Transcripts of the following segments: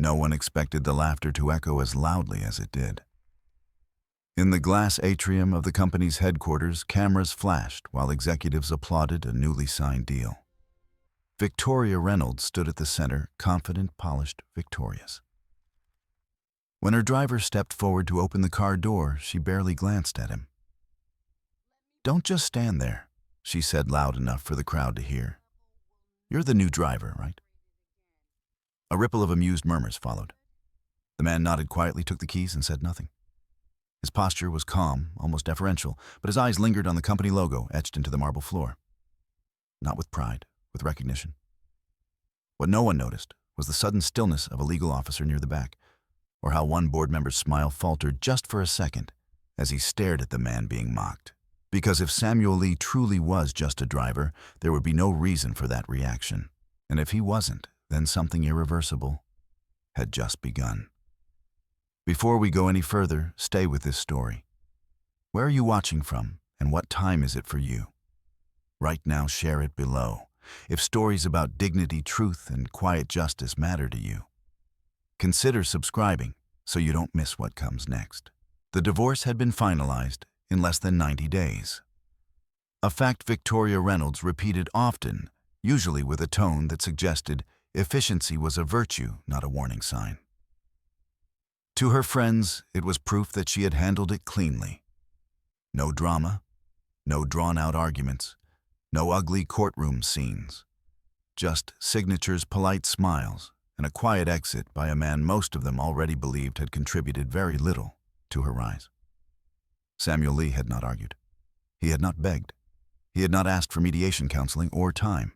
No one expected the laughter to echo as loudly as it did. In the glass atrium of the company's headquarters, cameras flashed while executives applauded a newly signed deal. Victoria Reynolds stood at the center, confident, polished, victorious. When her driver stepped forward to open the car door, she barely glanced at him. "Don't just stand there," she said loud enough for the crowd to hear. "You're the new driver, right?" A ripple of amused murmurs followed. The man nodded quietly, took the keys, and said nothing. His posture was calm, almost deferential, but his eyes lingered on the company logo etched into the marble floor. Not with pride, with recognition. What no one noticed was the sudden stillness of a legal officer near the back, or how one board member's smile faltered just for a second as he stared at the man being mocked. Because if Samuel Lee truly was just a driver, there would be no reason for that reaction. And if he wasn't, then something irreversible had just begun. Before we go any further, stay with this story. Where are you watching from, and what time is it for you? Right now, share it below. If stories about dignity, truth, and quiet justice matter to you, consider subscribing so you don't miss what comes next. The divorce had been finalized in less than 90 days. A fact Victoria Reynolds repeated often, usually with a tone that suggested efficiency was a virtue, not a warning sign. To her friends, it was proof that she had handled it cleanly. No drama, no drawn-out arguments, no ugly courtroom scenes. Just signatures, polite smiles, and a quiet exit by a man most of them already believed had contributed very little to her rise. Samuel Lee had not argued. He had not begged. He had not asked for mediation counseling or time.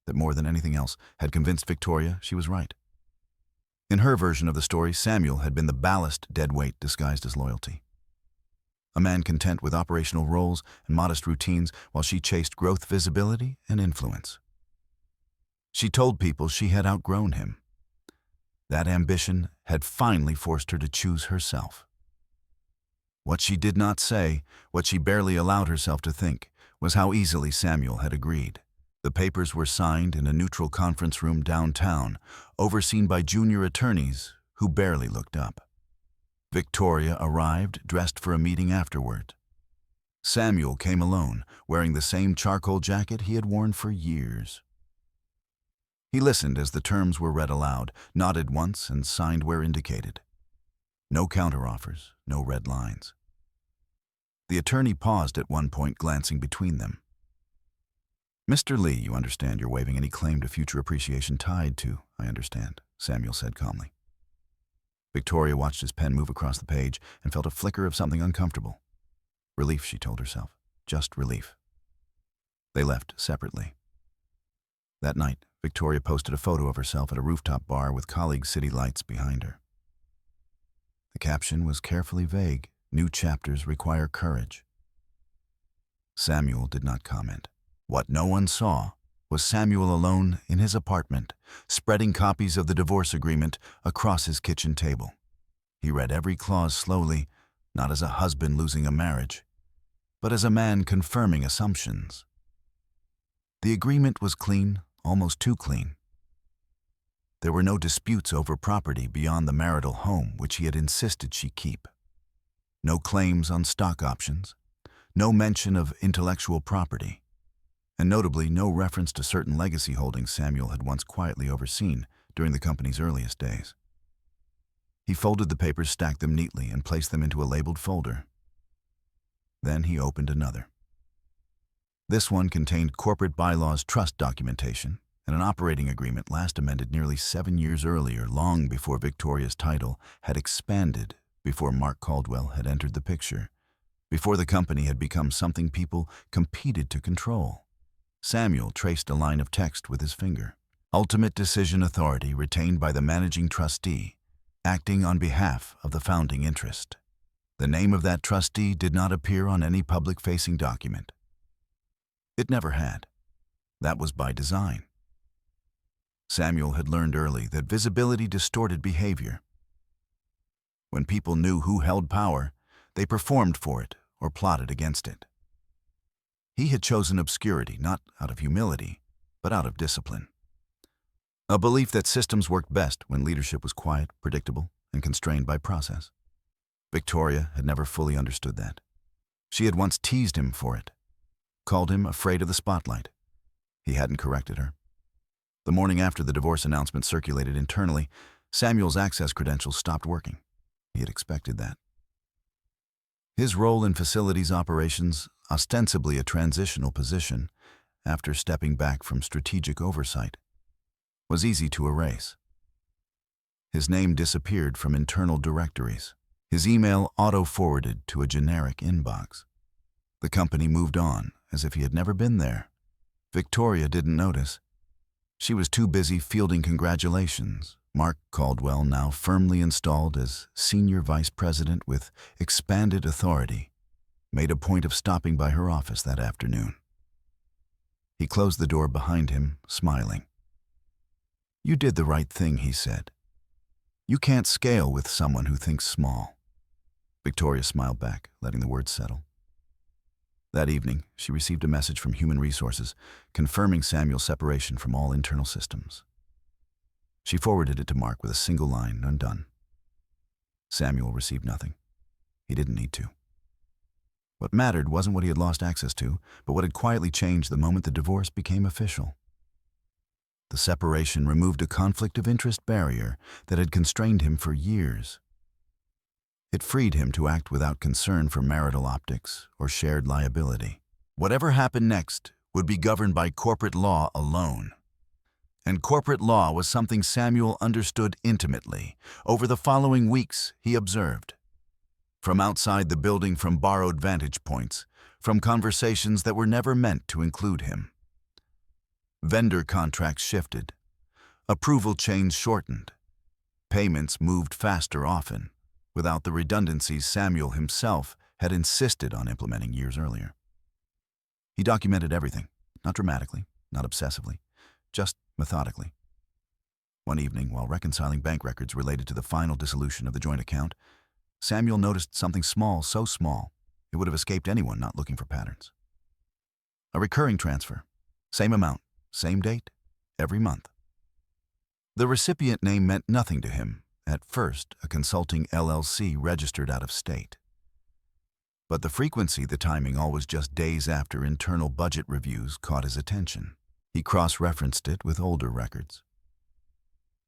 That more than anything else had convinced Victoria she was right. In her version of the story, Samuel had been the ballast deadweight disguised as loyalty. A man content with operational roles and modest routines while she chased growth, visibility, and influence. She told people she had outgrown him. That ambition had finally forced her to choose herself. What she did not say, what she barely allowed herself to think, was how easily Samuel had agreed. The papers were signed in a neutral conference room downtown, overseen by junior attorneys who barely looked up. Victoria arrived, dressed for a meeting afterward. Samuel came alone, wearing the same charcoal jacket he had worn for years. He listened as the terms were read aloud, nodded once, and signed where indicated. No counteroffers, no red lines. The attorney paused at one point, glancing between them. "Mr. Lee, you understand you're waiving any claim to future appreciation tied to, I understand," Samuel said calmly. Victoria watched his pen move across the page and felt a flicker of something uncomfortable. Relief, she told herself. Just relief. They left separately. That night, Victoria posted a photo of herself at a rooftop bar with colleague city lights behind her. The caption was carefully vague. "New chapters require courage." Samuel did not comment. What no one saw was Samuel alone in his apartment, spreading copies of the divorce agreement across his kitchen table. He read every clause slowly, not as a husband losing a marriage, but as a man confirming assumptions. The agreement was clean, almost too clean. There were no disputes over property beyond the marital home, which he had insisted she keep. No claims on stock options, no mention of intellectual property, and notably no reference to certain legacy holdings Samuel had once quietly overseen during the company's earliest days. He folded the papers, stacked them neatly, and placed them into a labeled folder. Then he opened another. This one contained corporate bylaws, trust documentation, and an operating agreement last amended nearly 7 years earlier, long before Victoria's title had expanded, before Mark Caldwell had entered the picture, before the company had become something people competed to control. Samuel traced a line of text with his finger. Ultimate decision authority retained by the managing trustee, acting on behalf of the founding interest. The name of that trustee did not appear on any public-facing document. It never had. That was by design. Samuel had learned early that visibility distorted behavior. When people knew who held power, they performed for it or plotted against it. He had chosen obscurity, not out of humility, but out of discipline. A belief that systems worked best when leadership was quiet, predictable, and constrained by process. Victoria had never fully understood that. She had once teased him for it, called him afraid of the spotlight. He hadn't corrected her. The morning after the divorce announcement circulated internally, Samuel's access credentials stopped working. He had expected that. His role in facilities operations, ostensibly a transitional position after stepping back from strategic oversight, was easy to erase. His name disappeared from internal directories. His email auto-forwarded to a generic inbox. The company moved on as if he had never been there. Victoria didn't notice. She was too busy fielding congratulations. Mark Caldwell, now firmly installed as senior vice president with expanded authority, made a point of stopping by her office that afternoon. He closed the door behind him, smiling. "You did the right thing," he said. "You can't scale with someone who thinks small." Victoria smiled back, letting the words settle. That evening, she received a message from Human Resources confirming Samuel's separation from all internal systems. She forwarded it to Mark with a single line, "Undone." Samuel received nothing. He didn't need to. What mattered wasn't what he had lost access to, but what had quietly changed the moment the divorce became official. The separation removed a conflict of interest barrier that had constrained him for years. It freed him to act without concern for marital optics or shared liability. Whatever happened next would be governed by corporate law alone. And corporate law was something Samuel understood intimately. Over the following weeks, he observed. From outside the building, from borrowed vantage points, from conversations that were never meant to include him. Vendor contracts shifted. Approval chains shortened. Payments moved faster often, without the redundancies Samuel himself had insisted on implementing years earlier. He documented everything, not dramatically, not obsessively, just methodically. One evening, while reconciling bank records related to the final dissolution of the joint account, Samuel noticed something small, so small, it would have escaped anyone not looking for patterns. A recurring transfer, same amount, same date, every month. The recipient name meant nothing to him. At first, a consulting LLC registered out of state. But the frequency, the timing, always just days after internal budget reviews, caught his attention. He cross-referenced it with older records.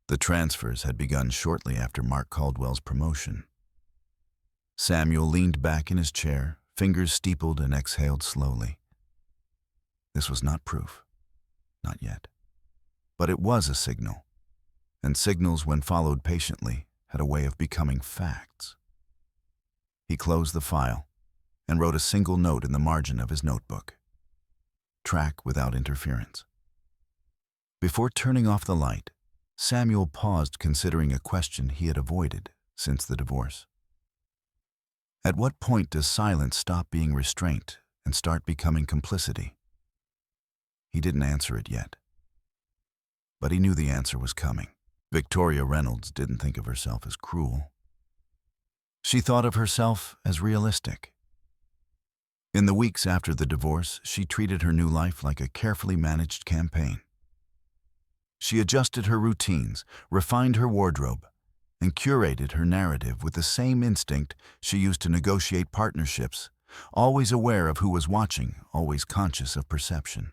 The transfers had begun shortly after Mark Caldwell's promotion. Samuel leaned back in his chair, fingers steepled, and exhaled slowly. This was not proof. Not yet. But it was a signal. And signals, when followed patiently, had a way of becoming facts. He closed the file and wrote a single note in the margin of his notebook. Track without interference. Before turning off the light, Samuel paused, considering a question he had avoided since the divorce. At what point does silence stop being restraint and start becoming complicity? He didn't answer it yet. But he knew the answer was coming. Victoria Reynolds didn't think of herself as cruel. She thought of herself as realistic. In the weeks after the divorce, she treated her new life like a carefully managed campaign. She adjusted her routines, refined her wardrobe, and curated her narrative with the same instinct she used to negotiate partnerships, always aware of who was watching, always conscious of perception.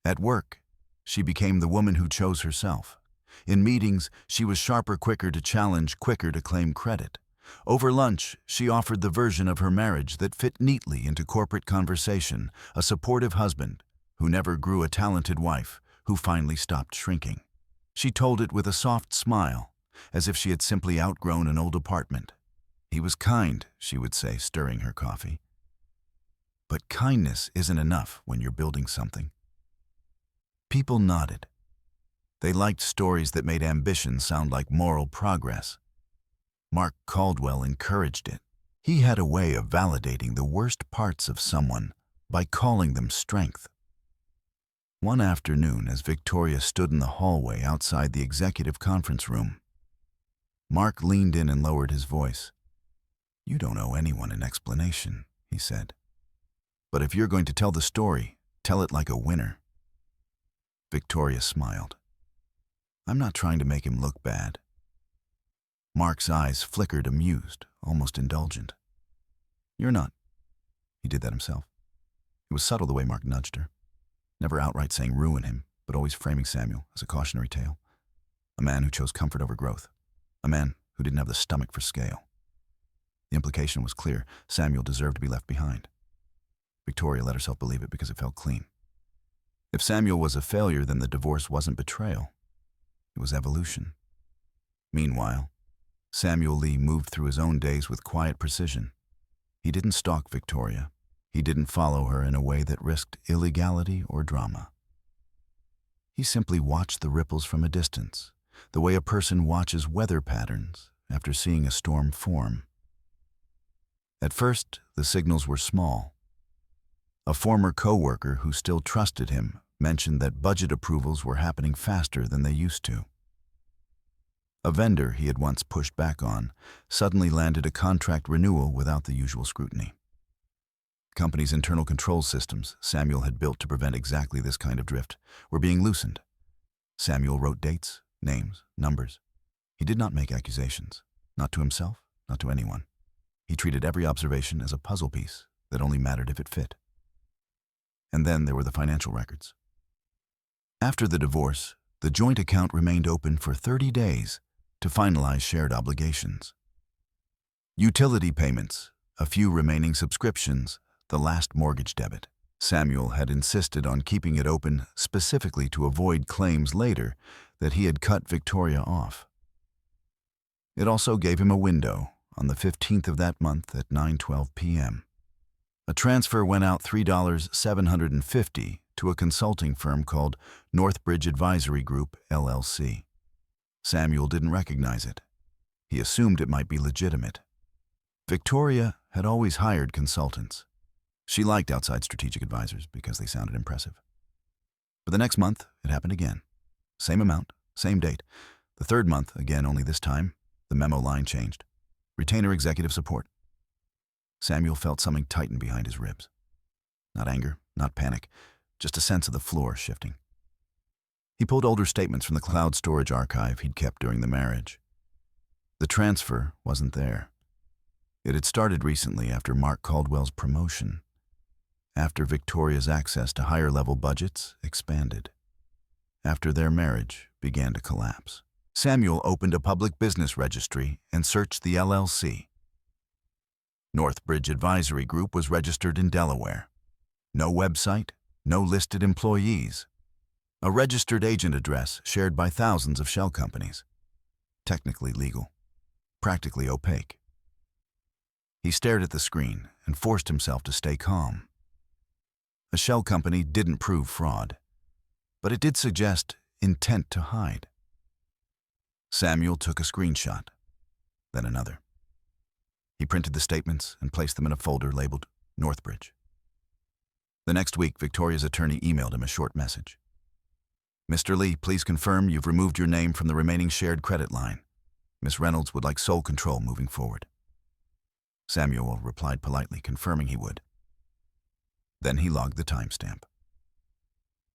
At work, she became the woman who chose herself. In meetings, she was sharper, quicker to challenge, quicker to claim credit. Over lunch, she offered the version of her marriage that fit neatly into corporate conversation, a supportive husband who never grew, a talented wife who finally stopped shrinking. She told it with a soft smile, as if she had simply outgrown an old apartment. "He was kind," she would say, stirring her coffee. But kindness isn't enough when you're building something. People nodded. They liked stories that made ambition sound like moral progress. Mark Caldwell encouraged it. He had a way of validating the worst parts of someone by calling them strength. One afternoon, as Victoria stood in the hallway outside the executive conference room, Mark leaned in and lowered his voice. "You don't owe anyone an explanation," he said. "But if you're going to tell the story, tell it like a winner." Victoria smiled. I'm not trying to make him look bad. Mark's eyes flickered, amused, almost indulgent. You're not. He did that himself. It was subtle the way Mark nudged her, never outright saying ruin him, but always framing Samuel as a cautionary tale. A man who chose comfort over growth. A man who didn't have the stomach for scale. The implication was clear. Samuel deserved to be left behind. Victoria let herself believe it because it felt clean. If Samuel was a failure, then the divorce wasn't betrayal. It was evolution. Meanwhile, Samuel Lee moved through his own days with quiet precision. He didn't stalk Victoria. He didn't follow her in a way that risked illegality or drama. He simply watched the ripples from a distance, the way a person watches weather patterns after seeing a storm form. At first, the signals were small. A former co-worker who still trusted him mentioned that budget approvals were happening faster than they used to. A vendor he had once pushed back on suddenly landed a contract renewal without the usual scrutiny. The company's internal control systems Samuel had built to prevent exactly this kind of drift were being loosened. Samuel wrote dates, names, numbers. He did not make accusations, not to himself, not to anyone. He treated every observation as a puzzle piece that only mattered if it fit. And then there were the financial records. After the divorce, the joint account remained open for 30 days to finalize shared obligations. Utility payments, a few remaining subscriptions, the last mortgage debit. Samuel had insisted on keeping it open specifically to avoid claims later that he had cut Victoria off. It also gave him a window on the 15th of that month at 9:12 p.m. A transfer went out $3,750 to a consulting firm called Northbridge Advisory Group, LLC. Samuel didn't recognize it. He assumed it might be legitimate. Victoria had always hired consultants. She liked outside strategic advisors because they sounded impressive. But the next month, it happened again. Same amount, same date. The third month, again, only this time, the memo line changed. Retainer executive support. Samuel felt something tighten behind his ribs. Not anger, not panic, just a sense of the floor shifting. He pulled older statements from the cloud storage archive he'd kept during the marriage. The transfer wasn't there. It had started recently after Mark Caldwell's promotion, after Victoria's access to higher-level budgets expanded, after their marriage began to collapse. Samuel opened a public business registry and searched the LLC. Northbridge Advisory Group was registered in Delaware. No website, no listed employees. A registered agent address shared by thousands of shell companies. Technically legal, practically opaque. He stared at the screen and forced himself to stay calm. A shell company didn't prove fraud, but it did suggest intent to hide. Samuel took a screenshot, then another. He printed the statements and placed them in a folder labeled Northbridge. The next week, Victoria's attorney emailed him a short message. Mr. Lee, please confirm you've removed your name from the remaining shared credit line. Miss Reynolds would like sole control moving forward. Samuel replied politely, confirming he would. Then he logged the timestamp.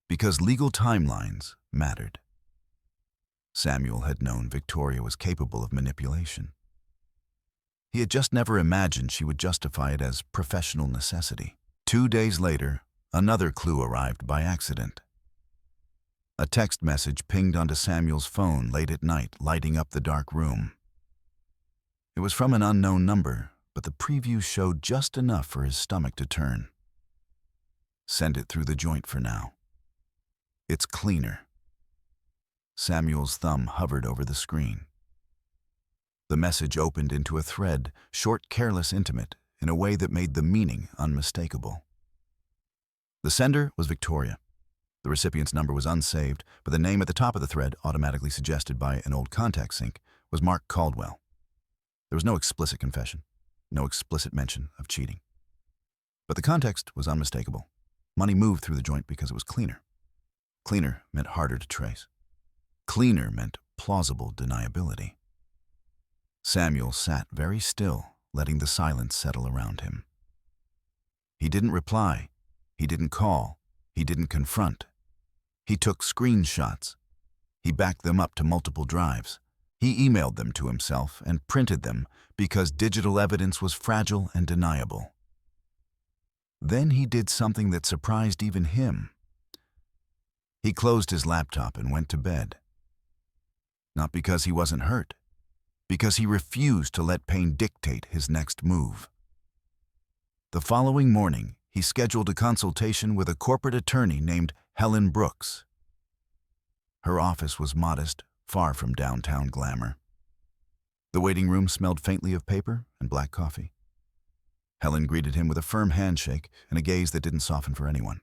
Because legal timelines mattered. Samuel had known Victoria was capable of manipulation. He had just never imagined she would justify it as professional necessity. 2 days later, another clue arrived by accident. A text message pinged onto Samuel's phone late at night, lighting up the dark room. It was from an unknown number, but the preview showed just enough for his stomach to turn. Send it through the joint for now. It's cleaner. Samuel's thumb hovered over the screen. The message opened into a thread, short, careless, intimate, in a way that made the meaning unmistakable. The sender was Victoria. The recipient's number was unsaved, but the name at the top of the thread, automatically suggested by an old contact sync, was Mark Caldwell. There was no explicit confession, no explicit mention of cheating. But the context was unmistakable. Money moved through the joint because it was cleaner. Cleaner meant harder to trace. Cleaner meant plausible deniability. Samuel sat very still, letting the silence settle around him. He didn't reply. He didn't call. He didn't confront. He took screenshots. He backed them up to multiple drives. He emailed them to himself and printed them because digital evidence was fragile and deniable. Then he did something that surprised even him. He closed his laptop and went to bed. Not because he wasn't hurt, because he refused to let pain dictate his next move. The following morning, he scheduled a consultation with a corporate attorney named Helen Brooks. Her office was modest, far from downtown glamour. The waiting room smelled faintly of paper and black coffee. Helen greeted him with a firm handshake and a gaze that didn't soften for anyone.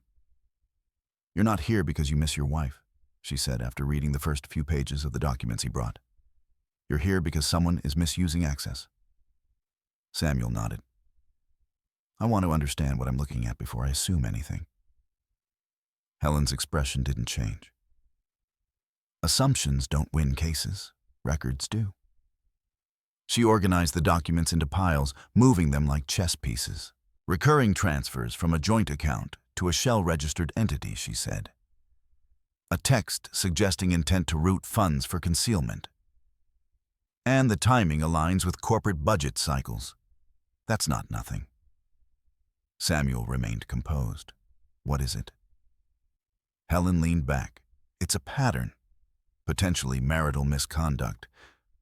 "You're not here because you miss your wife," she said after reading the first few pages of the documents he brought. "You're here because someone is misusing access." Samuel nodded. "I want to understand what I'm looking at before I assume anything." Helen's expression didn't change. Assumptions don't win cases. Records do. She organized the documents into piles, moving them like chess pieces. Recurring transfers from a joint account to a shell-registered entity, she said. A text suggesting intent to route funds for concealment. And the timing aligns with corporate budget cycles. That's not nothing. Samuel remained composed. "What is it?" Helen leaned back. "It's a pattern. Potentially marital misconduct,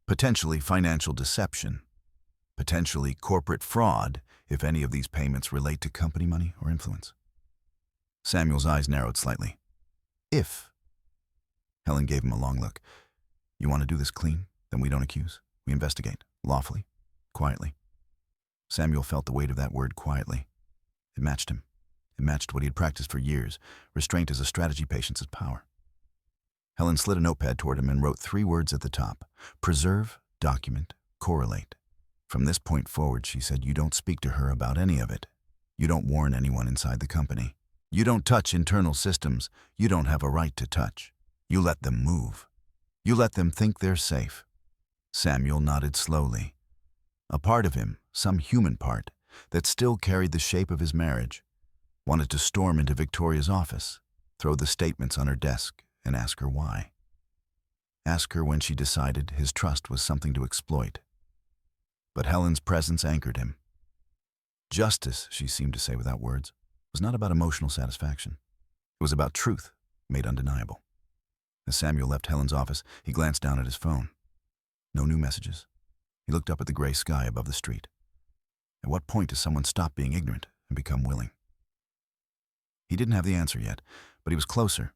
potentially financial deception, potentially corporate fraud if any of these payments relate to company money or influence." Samuel's eyes narrowed slightly. "If." Helen gave him a long look. "You want to do this clean? Then we don't accuse. We investigate, lawfully, quietly." Samuel felt the weight of that word, quietly. It matched him. It matched what he had practiced for years. Restraint is a strategy, patience is power. Helen slid a notepad toward him and wrote 3 words at the top: preserve, document, correlate. "From this point forward," she said, "you don't speak to her about any of it. You don't warn anyone inside the company. You don't touch internal systems you don't have a right to touch. You let them move. You let them think they're safe." Samuel nodded slowly. A part of him, some human part, that still carried the shape of his marriage, wanted to storm into Victoria's office, throw the statements on her desk, and ask her why. Ask her when she decided his trust was something to exploit. But Helen's presence anchored him. Justice, she seemed to say without words, was not about emotional satisfaction. It was about truth, made undeniable. As Samuel left Helen's office, he glanced down at his phone. No new messages. He looked up at the gray sky above the street. At what point does someone stop being ignorant and become willing? He didn't have the answer yet, but he was closer.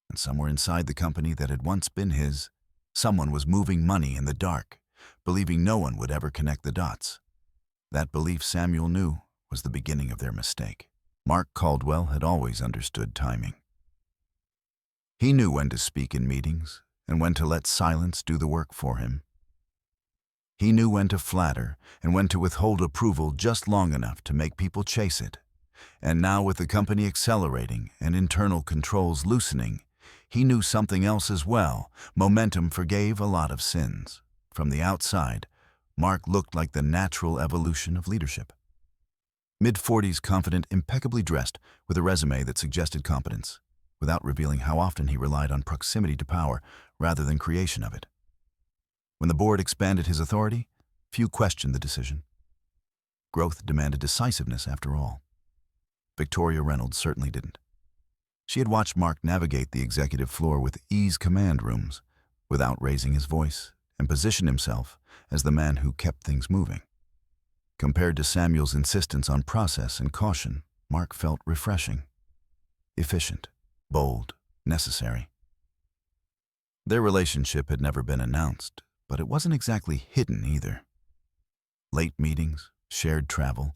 And somewhere inside the company that had once been his, someone was moving money in the dark, believing no one would ever connect the dots. That belief, Samuel knew, was the beginning of their mistake. Mark Caldwell had always understood timing. He knew when to speak in meetings and when to let silence do the work for him. He knew when to flatter and when to withhold approval just long enough to make people chase it. And now, with the company accelerating and internal controls loosening, he knew something else as well. Momentum forgave a lot of sins. From the outside, Mark looked like the natural evolution of leadership. Mid-40s, confident, impeccably dressed, with a resume that suggested competence, without revealing how often he relied on proximity to power rather than creation of it. When the board expanded his authority, few questioned the decision. Growth demanded decisiveness, after all. Victoria Reynolds certainly didn't. She had watched Mark navigate the executive floor with ease command rooms, without raising his voice, and position himself as the man who kept things moving. Compared to Samuel's insistence on process and caution, Mark felt refreshing, efficient, bold, necessary. Their relationship had never been announced, but it wasn't exactly hidden either. Late meetings, shared travel,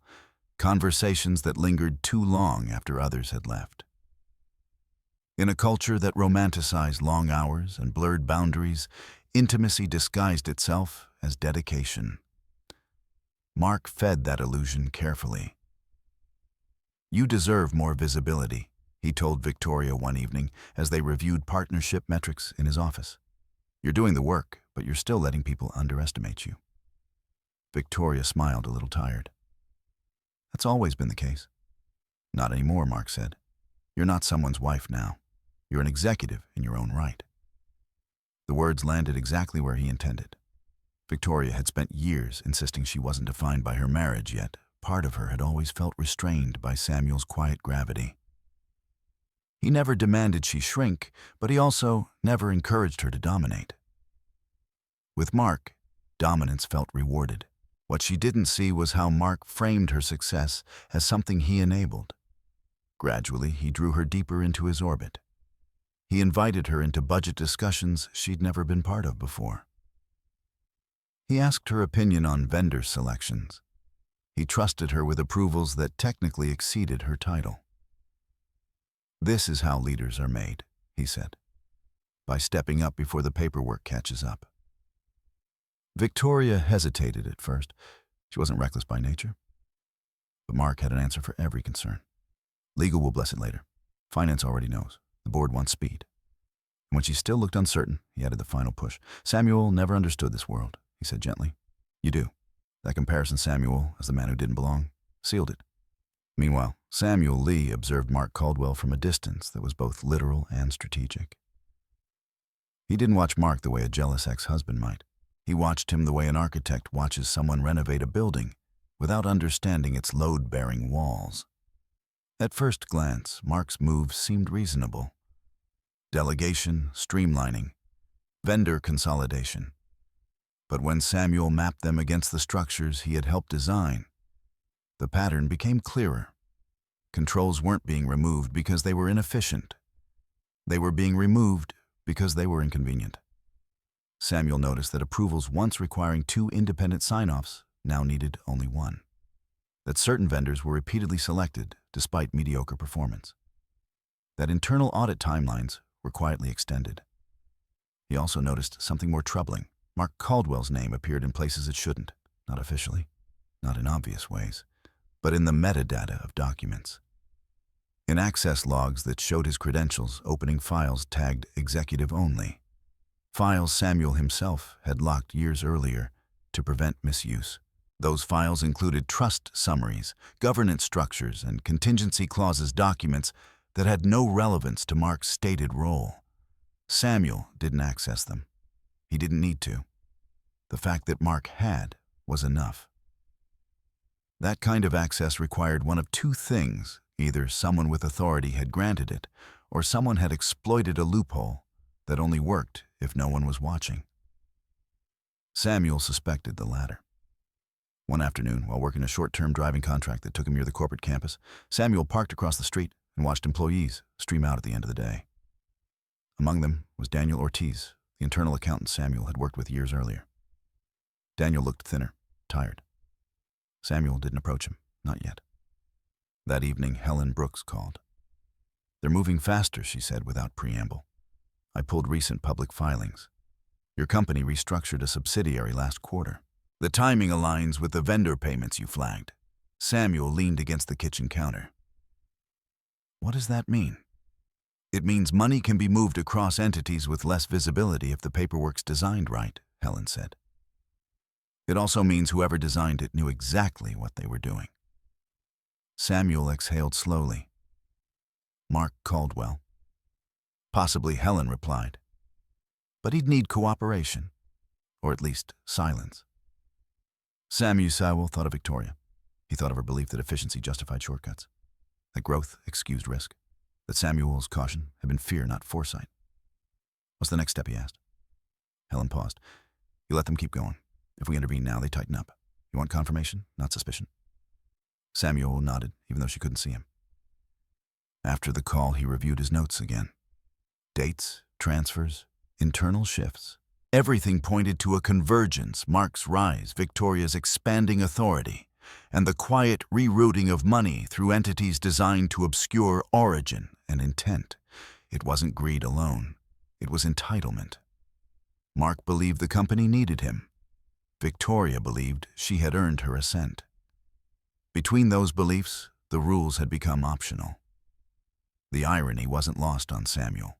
conversations that lingered too long after others had left. In a culture that romanticized long hours and blurred boundaries, intimacy disguised itself as dedication. Mark fed that illusion carefully. "You deserve more visibility," he told Victoria one evening as they reviewed partnership metrics in his office. "You're doing the work, but you're still letting people underestimate you." Victoria smiled, a little tired. "That's always been the case." "Not anymore," Mark said. "You're not someone's wife now. You're an executive in your own right." The words landed exactly where he intended. Victoria had spent years insisting she wasn't defined by her marriage, yet part of her had always felt restrained by Samuel's quiet gravity. He never demanded she shrink, but he also never encouraged her to dominate. With Mark, dominance felt rewarded. What she didn't see was how Mark framed her success as something he enabled. Gradually, he drew her deeper into his orbit. He invited her into budget discussions she'd never been part of before. He asked her opinion on vendor selections. He trusted her with approvals that technically exceeded her title. "This is how leaders are made," he said, "by stepping up before the paperwork catches up." Victoria hesitated at first. She wasn't reckless by nature. But Mark had an answer for every concern. Legal will bless it later. Finance already knows. The board wants speed. And when she still looked uncertain, he added the final push. "Samuel never understood this world," he said gently. "You do." That comparison, Samuel, as the man who didn't belong, sealed it. Meanwhile, Samuel Lee observed Mark Caldwell from a distance that was both literal and strategic. He didn't watch Mark the way a jealous ex-husband might. He watched him the way an architect watches someone renovate a building without understanding its load-bearing walls. At first glance, Mark's moves seemed reasonable. Delegation, streamlining, vendor consolidation. But when Samuel mapped them against the structures he had helped design, the pattern became clearer. Controls weren't being removed because they were inefficient. They were being removed because they were inconvenient. Samuel noticed that approvals once requiring 2 independent sign-offs now needed only 1. That certain vendors were repeatedly selected despite mediocre performance. That internal audit timelines were quietly extended. He also noticed something more troubling. Mark Caldwell's name appeared in places it shouldn't, not officially, not in obvious ways, but in the metadata of documents. In access logs that showed his credentials opening files tagged executive only. Files Samuel himself had locked years earlier to prevent misuse. Those files included trust summaries, governance structures, and contingency clauses documents that had no relevance to Mark's stated role. Samuel didn't access them. He didn't need to. The fact that Mark had was enough. That kind of access required one of 2 things. Either someone with authority had granted it, or someone had exploited a loophole that only worked if no one was watching. Samuel suspected the latter. One afternoon, while working a short-term driving contract that took him near the corporate campus, Samuel parked across the street and watched employees stream out at the end of the day. Among them was Daniel Ortiz, the internal accountant Samuel had worked with years earlier. Daniel looked thinner, tired. Samuel didn't approach him, not yet. That evening, Helen Brooks called. "They're moving faster," she said without preamble. "I pulled recent public filings. Your company restructured a subsidiary last quarter. The timing aligns with the vendor payments you flagged." Samuel leaned against the kitchen counter. "What does that mean?" "It means money can be moved across entities with less visibility if the paperwork's designed right," Helen said. "It also means whoever designed it knew exactly what they were doing." Samuel exhaled slowly. "Mark Caldwell." "Possibly," Helen replied. "But he'd need cooperation, or at least silence." Samuel thought of Victoria. He thought of her belief that efficiency justified shortcuts, that growth excused risk, that Samuel's caution had been fear, not foresight. "What's the next step?" he asked. Helen paused. "You let them keep going. If we intervene now, they tighten up. You want confirmation, not suspicion?" Samuel nodded, even though she couldn't see him. After the call, he reviewed his notes again. Dates, transfers, internal shifts. Everything pointed to a convergence, Mark's rise, Victoria's expanding authority, and the quiet rerouting of money through entities designed to obscure origin and intent. It wasn't greed alone. It was entitlement. Mark believed the company needed him. Victoria believed she had earned her assent. Between those beliefs, the rules had become optional. The irony wasn't lost on Samuel.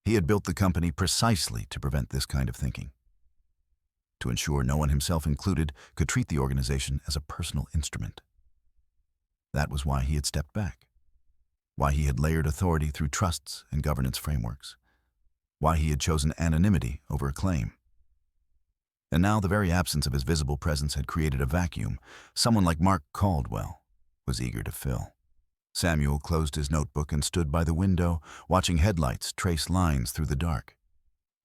He had built the company precisely to prevent this kind of thinking, to ensure no one, himself included, could treat the organization as a personal instrument. That was why he had stepped back, why he had layered authority through trusts and governance frameworks. why he had chosen anonymity over acclaim. And now the very absence of his visible presence had created a vacuum someone like Mark Caldwell was eager to fill. Samuel closed his notebook and stood by the window, watching headlights trace lines through the dark.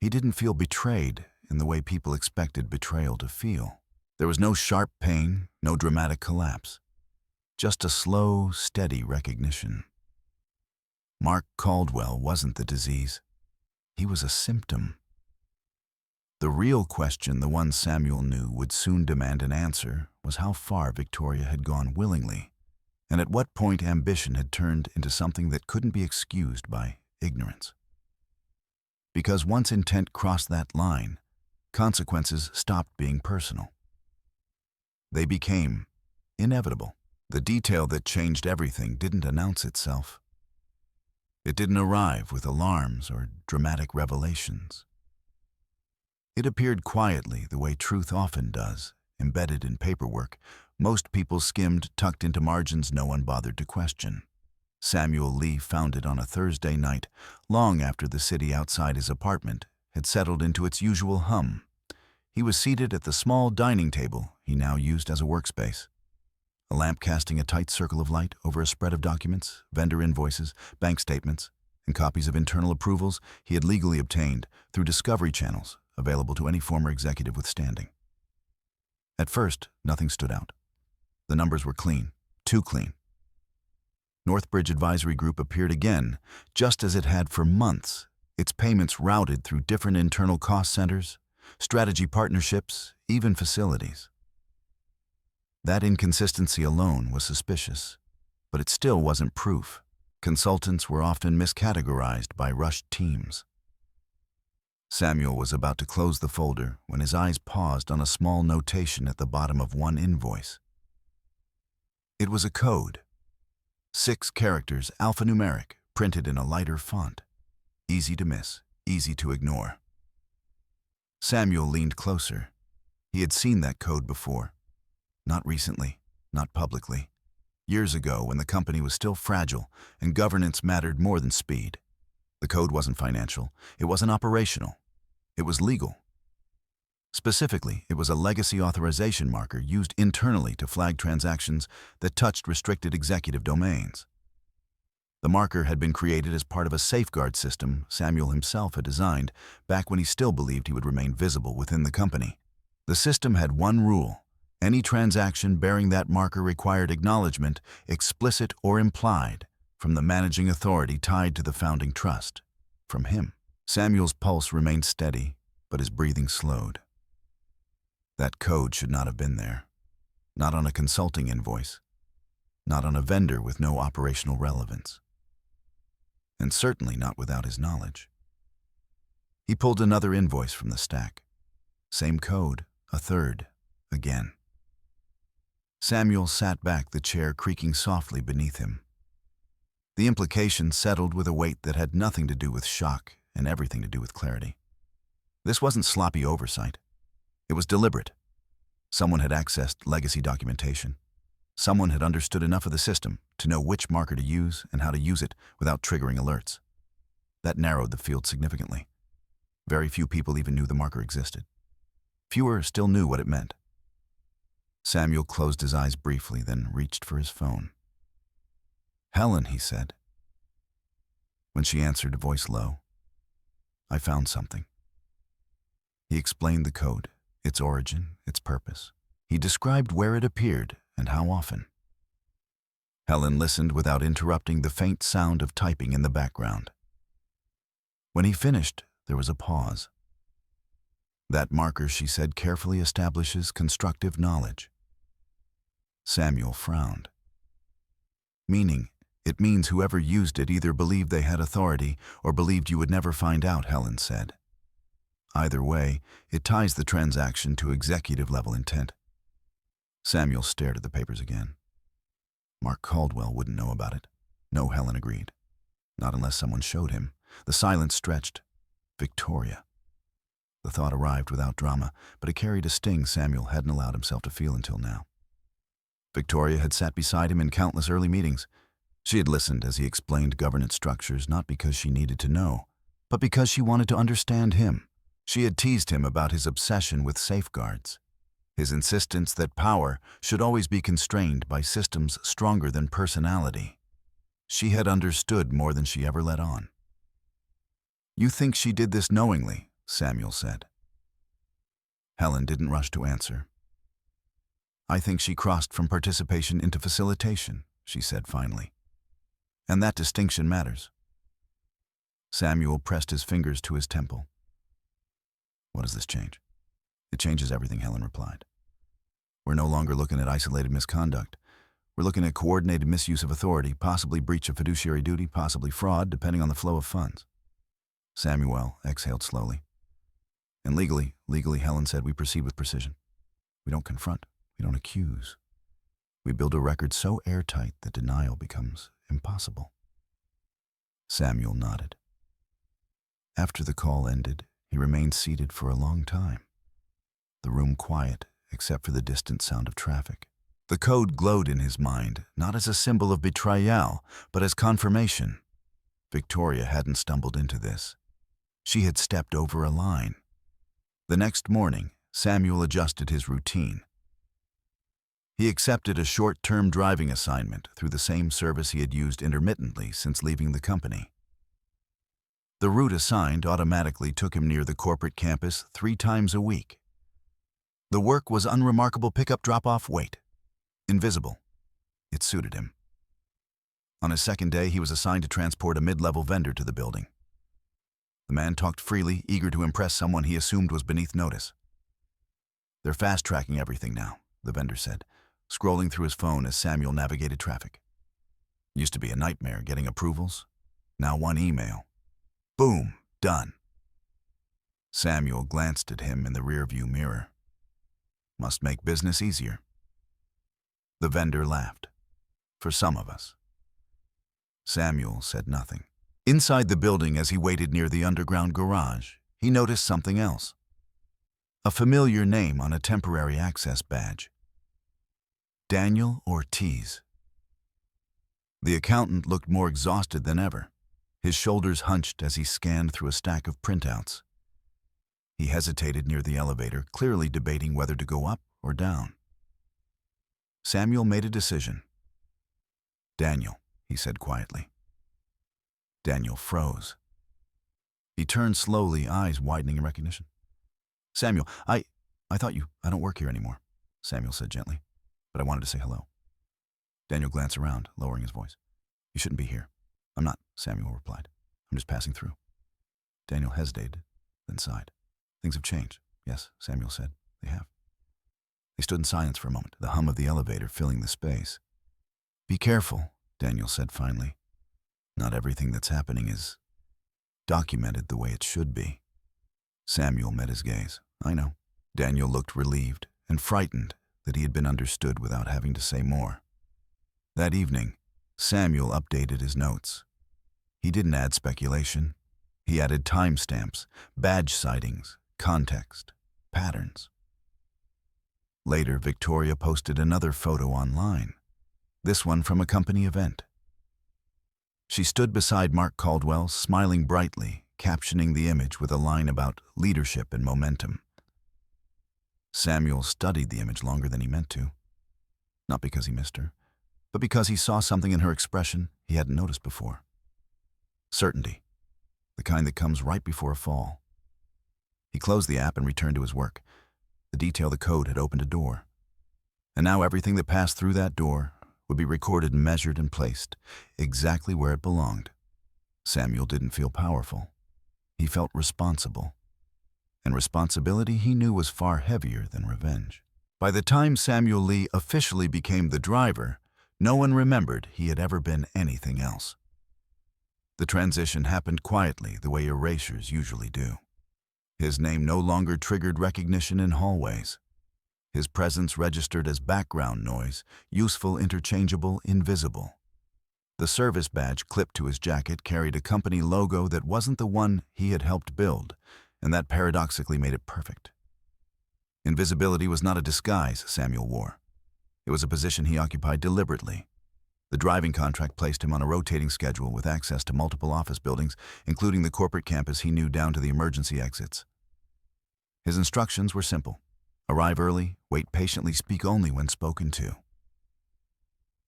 He didn't feel betrayed in the way people expected betrayal to feel. There was no sharp pain, no dramatic collapse. Just a slow, steady recognition. Mark Caldwell wasn't the disease. He was a symptom. The real question, the one Samuel knew would soon demand an answer, was how far Victoria had gone willingly, and at what point ambition had turned into something that couldn't be excused by ignorance. Because once intent crossed that line, consequences stopped being personal. They became inevitable. The detail that changed everything didn't announce itself. It didn't arrive with alarms or dramatic revelations. It appeared quietly, the way truth often does, embedded in paperwork. Most people skimmed, tucked into margins no one bothered to question. Samuel Lee found it on a Thursday night, long after the city outside his apartment had settled into its usual hum. He was seated at the small dining table he now used as a workspace. A lamp casting a tight circle of light over a spread of documents, vendor invoices, bank statements, and copies of internal approvals he had legally obtained through discovery channels available to any former executive with standing. At first, nothing stood out. The numbers were clean, too clean. Northbridge Advisory Group appeared again, just as it had for months, its payments routed through different internal cost centers, strategy partnerships, even facilities. That inconsistency alone was suspicious, but it still wasn't proof. Consultants were often miscategorized by rushed teams. Samuel was about to close the folder when his eyes paused on a small notation at the bottom of one invoice. It was a code. 6 characters, alphanumeric, printed in a lighter font. Easy to miss, easy to ignore. Samuel leaned closer. He had seen that code before. Not recently, not publicly. Years ago, when the company was still fragile and governance mattered more than speed. The code wasn't financial. It wasn't operational. It was legal. Specifically, it was a legacy authorization marker used internally to flag transactions that touched restricted executive domains. The marker had been created as part of a safeguard system Samuel himself had designed back when he still believed he would remain visible within the company. The system had one rule. Any transaction bearing that marker required acknowledgement, explicit or implied, from the managing authority tied to the founding trust, from him. Samuel's pulse remained steady, but his breathing slowed. That code should not have been there. Not on a consulting invoice. Not on a vendor with no operational relevance. And certainly not without his knowledge. He pulled another invoice from the stack. Same code, a third, again. Samuel sat back, the chair creaking softly beneath him. The implication settled with a weight that had nothing to do with shock and everything to do with clarity. This wasn't sloppy oversight. It was deliberate. Someone had accessed legacy documentation. Someone had understood enough of the system to know which marker to use and how to use it without triggering alerts. That narrowed the field significantly. Very few people even knew the marker existed. Fewer still knew what it meant. Samuel closed his eyes briefly, then reached for his phone. "Helen," he said. When she answered, voice low, "I found something." He explained the code, its origin, its purpose. He described where it appeared and how often. Helen listened without interrupting the faint sound of typing in the background. When he finished, there was a pause. "That marker," she said, "carefully establishes constructive knowledge." Samuel frowned. "Meaning, it means whoever used it either believed they had authority or believed you would never find out," Helen said. "Either way, it ties the transaction to executive-level intent." Samuel stared at the papers again. Mark Caldwell wouldn't know about it. No, Helen agreed. Not unless someone showed him. The silence stretched. Victoria. The thought arrived without drama, but it carried a sting Samuel hadn't allowed himself to feel until now. Victoria had sat beside him in countless early meetings. She had listened as he explained governance structures, not because she needed to know, but because she wanted to understand him. She had teased him about his obsession with safeguards, his insistence that power should always be constrained by systems stronger than personality. She had understood more than she ever let on. "You think she did this knowingly?" Samuel said. Helen didn't rush to answer. "I think she crossed from participation into facilitation," she said finally. "And that distinction matters." Samuel pressed his fingers to his temple. "What does this change?" "It changes everything," Helen replied. "We're no longer looking at isolated misconduct. We're looking at coordinated misuse of authority, possibly breach of fiduciary duty, possibly fraud, depending on the flow of funds." Samuel exhaled slowly. "And legally, Helen said, we proceed with precision. We don't confront. We don't accuse. We build a record so airtight that denial becomes impossible." Samuel nodded. After the call ended, he remained seated for a long time, the room quiet except for the distant sound of traffic. The code glowed in his mind, not as a symbol of betrayal, but as confirmation. Victoria hadn't stumbled into this. She had stepped over a line. The next morning, Samuel adjusted his routine. He accepted a short-term driving assignment through the same service he had used intermittently since leaving the company. The route assigned automatically took him near the corporate campus 3 times a week. The work was unremarkable pickup drop-off wait. Invisible. It suited him. On his second day, he was assigned to transport a mid-level vendor to the building. The man talked freely, eager to impress someone he assumed was beneath notice. "They're fast-tracking everything now," the vendor said, scrolling through his phone as Samuel navigated traffic. "Used to be a nightmare getting approvals. Now one email. Boom, done." Samuel glanced at him in the rearview mirror. "Must make business easier." The vendor laughed. "For some of us." Samuel said nothing. Inside the building, as he waited near the underground garage, he noticed something else. A familiar name on a temporary access badge. Daniel Ortiz. The accountant looked more exhausted than ever. His shoulders hunched as he scanned through a stack of printouts. He hesitated near the elevator, clearly debating whether to go up or down. Samuel made a decision. "Daniel," he said quietly. Daniel froze. He turned slowly, eyes widening in recognition. "Samuel, I thought I don't work here anymore," Samuel said gently, "but I wanted to say hello." Daniel glanced around, lowering his voice. "You shouldn't be here." "I'm not," Samuel replied. "I'm just passing through." Daniel hesitated, then sighed. "Things have changed." "Yes," Samuel said, "they have." They stood in silence for a moment, the hum of the elevator filling the space. "Be careful," Daniel said finally. "Not everything that's happening is documented the way it should be." Samuel met his gaze. "I know." Daniel looked relieved and frightened that he had been understood without having to say more. That evening, Samuel updated his notes. He didn't add speculation. He added timestamps, badge sightings, context, patterns. Later, Victoria posted another photo online, this one from a company event. She stood beside Mark Caldwell, smiling brightly, captioning the image with a line about leadership and momentum. Samuel studied the image longer than he meant to. Not because he missed her, but because he saw something in her expression he hadn't noticed before. Certainty, the kind that comes right before a fall. He closed the app and returned to his work. The detail of the code had opened a door. And now everything that passed through that door would be recorded, measured, and placed exactly where it belonged. Samuel didn't feel powerful. He felt responsible. And responsibility, he knew, was far heavier than revenge. By the time Samuel Lee officially became the driver, no one remembered he had ever been anything else. The transition happened quietly, the way erasures usually do. His name no longer triggered recognition in hallways. His presence registered as background noise, useful, interchangeable, invisible. The service badge clipped to his jacket carried a company logo that wasn't the one he had helped build, and that paradoxically made it perfect. Invisibility was not a disguise Samuel wore. It was a position he occupied deliberately. The driving contract placed him on a rotating schedule with access to multiple office buildings, including the corporate campus he knew down to the emergency exits. His instructions were simple. Arrive early, wait patiently, speak only when spoken to.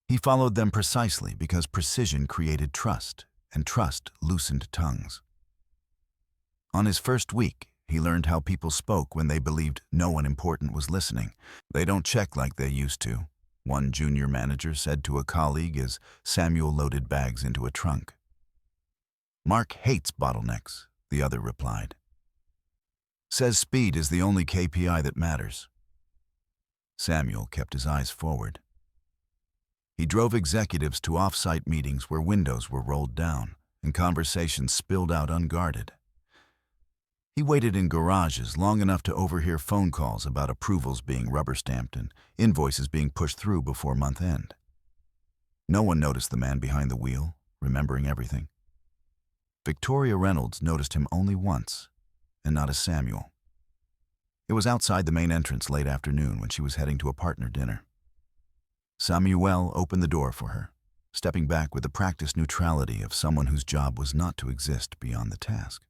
He followed them precisely because precision created trust, and trust loosened tongues. On his first week, he learned how people spoke when they believed no one important was listening. They don't check like they used to, one junior manager said to a colleague as Samuel loaded bags into a trunk. Mark hates bottlenecks, the other replied. Says speed is the only KPI that matters. Samuel kept his eyes forward. He drove executives to off-site meetings where windows were rolled down and conversations spilled out unguarded. He waited in garages long enough to overhear phone calls about approvals being rubber-stamped and invoices being pushed through before month end. No one noticed the man behind the wheel, remembering everything. Victoria Reynolds noticed him only once, and not as Samuel. It was outside the main entrance late afternoon when she was heading to a partner dinner. Samuel opened the door for her, stepping back with the practiced neutrality of someone whose job was not to exist beyond the task.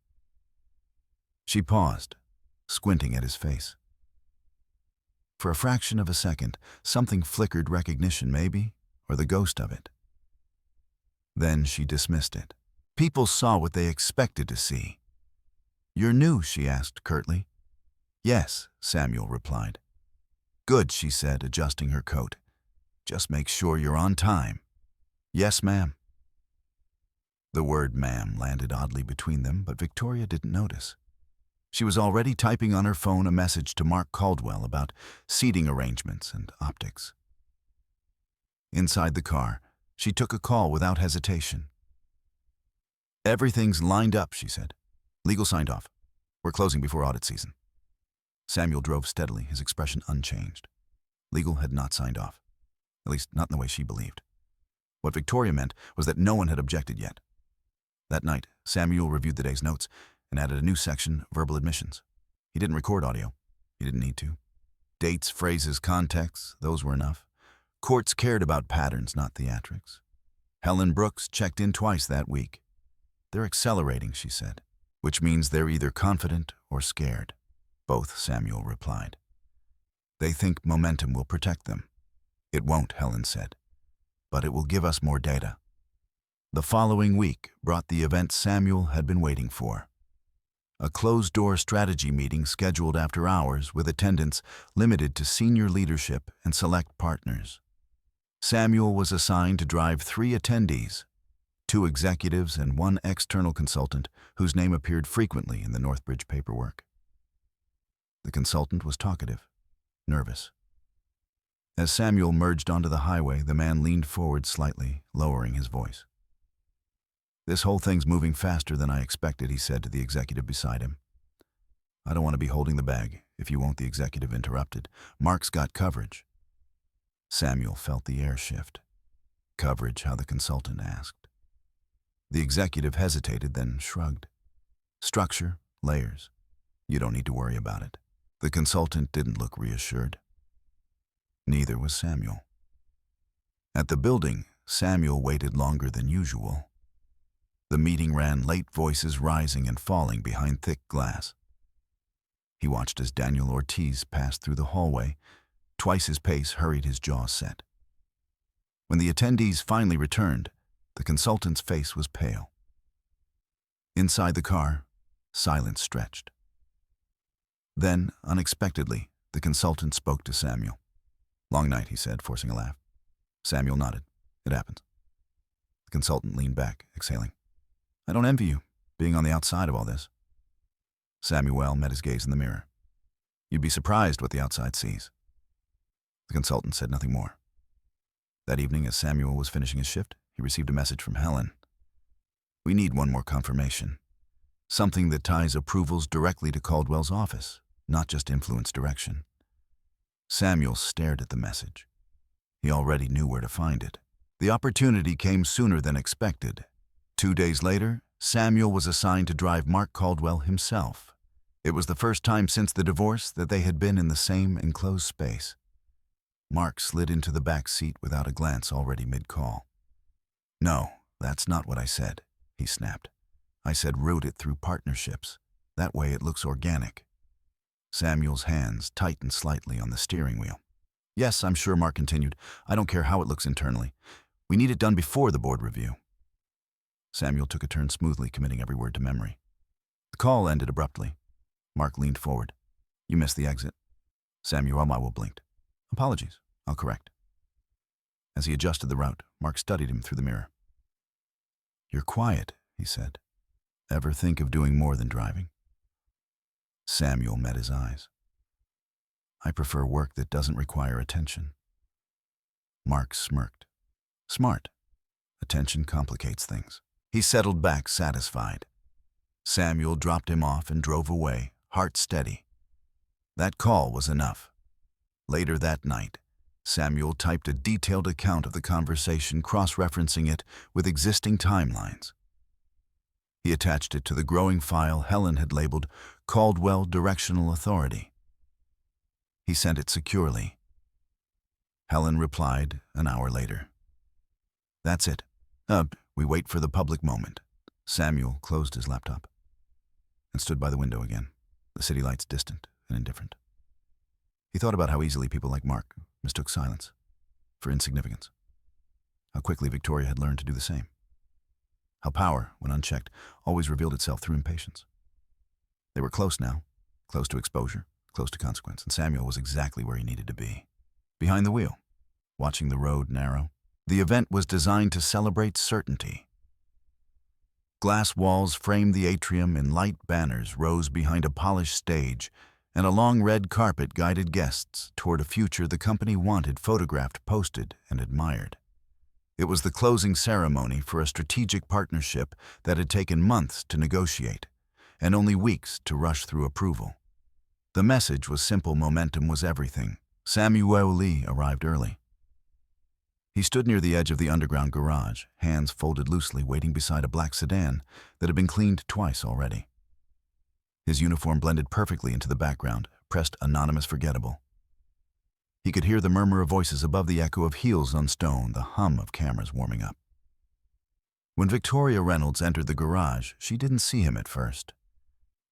She paused, squinting at his face. For a fraction of a second, something flickered recognition maybe, or the ghost of it. Then she dismissed it. People saw what they expected to see. "You're new?" she asked curtly. "Yes," Samuel replied. "Good," she said, adjusting her coat. "Just make sure you're on time." "Yes, ma'am." The word ma'am landed oddly between them, but Victoria didn't notice. She was already typing on her phone a message to Mark Caldwell about seating arrangements and optics. Inside the car, she took a call without hesitation. "Everything's lined up," she said. "Legal signed off. We're closing before audit season." Samuel drove steadily, his expression unchanged. Legal had not signed off. At least not in the way she believed. What Victoria meant was that no one had objected yet. That night, Samuel reviewed the day's notes and added a new section, verbal admissions. He didn't record audio. He didn't need to. Dates, phrases, contexts, those were enough. Courts cared about patterns, not theatrics. Helen Brooks checked in twice that week. "They're accelerating," she said, "which means they're either confident or scared." "Both," Samuel replied. "They think momentum will protect them." "It won't," Helen said, "but it will give us more data." The following week brought the event Samuel had been waiting for. A closed-door strategy meeting scheduled after hours with attendance limited to senior leadership and select partners. Samuel was assigned to drive 3 attendees, 2 executives and 1 external consultant whose name appeared frequently in the Northbridge paperwork. The consultant was talkative, nervous. As Samuel merged onto the highway, the man leaned forward slightly, lowering his voice. "This whole thing's moving faster than I expected," he said to the executive beside him. "I don't want to be holding the bag, if you won't," the executive interrupted. "Mark's got coverage." Samuel felt the air shift. "Coverage?" how the consultant asked. The executive hesitated, then shrugged. "Structure, layers. You don't need to worry about it." The consultant didn't look reassured. Neither was Samuel. At the building, Samuel waited longer than usual. The meeting ran late, voices rising and falling behind thick glass. He watched as Daniel Ortiz passed through the hallway. Twice his pace, hurried, his jaw set. When the attendees finally returned, the consultant's face was pale. Inside the car, silence stretched. Then, unexpectedly, the consultant spoke to Samuel. "Long night," he said, forcing a laugh. Samuel nodded. "It happens." The consultant leaned back, exhaling. "I don't envy you, being on the outside of all this." Samuel met his gaze in the mirror. "You'd be surprised what the outside sees." The consultant said nothing more. That evening, as Samuel was finishing his shift, he received a message from Helen. "We need one more confirmation. Something that ties approvals directly to Caldwell's office, not just influence direction." Samuel stared at the message. He already knew where to find it. The opportunity came sooner than expected. 2 days later, Samuel was assigned to drive Mark Caldwell himself. It was the first time since the divorce that they had been in the same enclosed space. Mark slid into the back seat without a glance, already mid-call. No, that's not what I said, he snapped. I said route it through partnerships. That way it looks organic. Samuel's hands tightened slightly on the steering wheel. Yes, I'm sure, Mark continued. I don't care how it looks internally. We need it done before the board review. Samuel took a turn smoothly, committing every word to memory. The call ended abruptly. Mark leaned forward. You missed the exit. Samuel Almawo blinked. Apologies. I'll correct. As he adjusted the route, Mark studied him through the mirror. You're quiet, he said. Ever think of doing more than driving? Samuel met his eyes. I prefer work that doesn't require attention. Mark smirked. Smart. Attention complicates things. He settled back, satisfied. Samuel dropped him off and drove away, heart steady. That call was enough. Later that night, Samuel typed a detailed account of the conversation, cross-referencing it with existing timelines. He attached it to the growing file Helen had labeled Caldwell Directional Authority. He sent it securely. Helen replied an hour later. That's it. We wait for the public moment. Samuel closed his laptop and stood by the window again, the city lights distant and indifferent. He thought about how easily people like Mark mistook silence for insignificance. How quickly Victoria had learned to do the same. How power, when unchecked, always revealed itself through impatience. They were close now, close to exposure, close to consequence, and Samuel was exactly where he needed to be. Behind the wheel, watching the road narrow. The event was designed to celebrate certainty. Glass walls framed the atrium and light banners rose behind a polished stage, and a long red carpet guided guests toward a future the company wanted photographed, posted, and admired. It was the closing ceremony for a strategic partnership that had taken months to negotiate, and only weeks to rush through approval. The message was simple: momentum was everything. Samuel Lee arrived early. He stood near the edge of the underground garage, hands folded loosely, waiting beside a black sedan that had been cleaned twice already. His uniform blended perfectly into the background, pressed anonymous forgettable. He could hear the murmur of voices above the echo of heels on stone, the hum of cameras warming up. When Victoria Reynolds entered the garage, she didn't see him at first.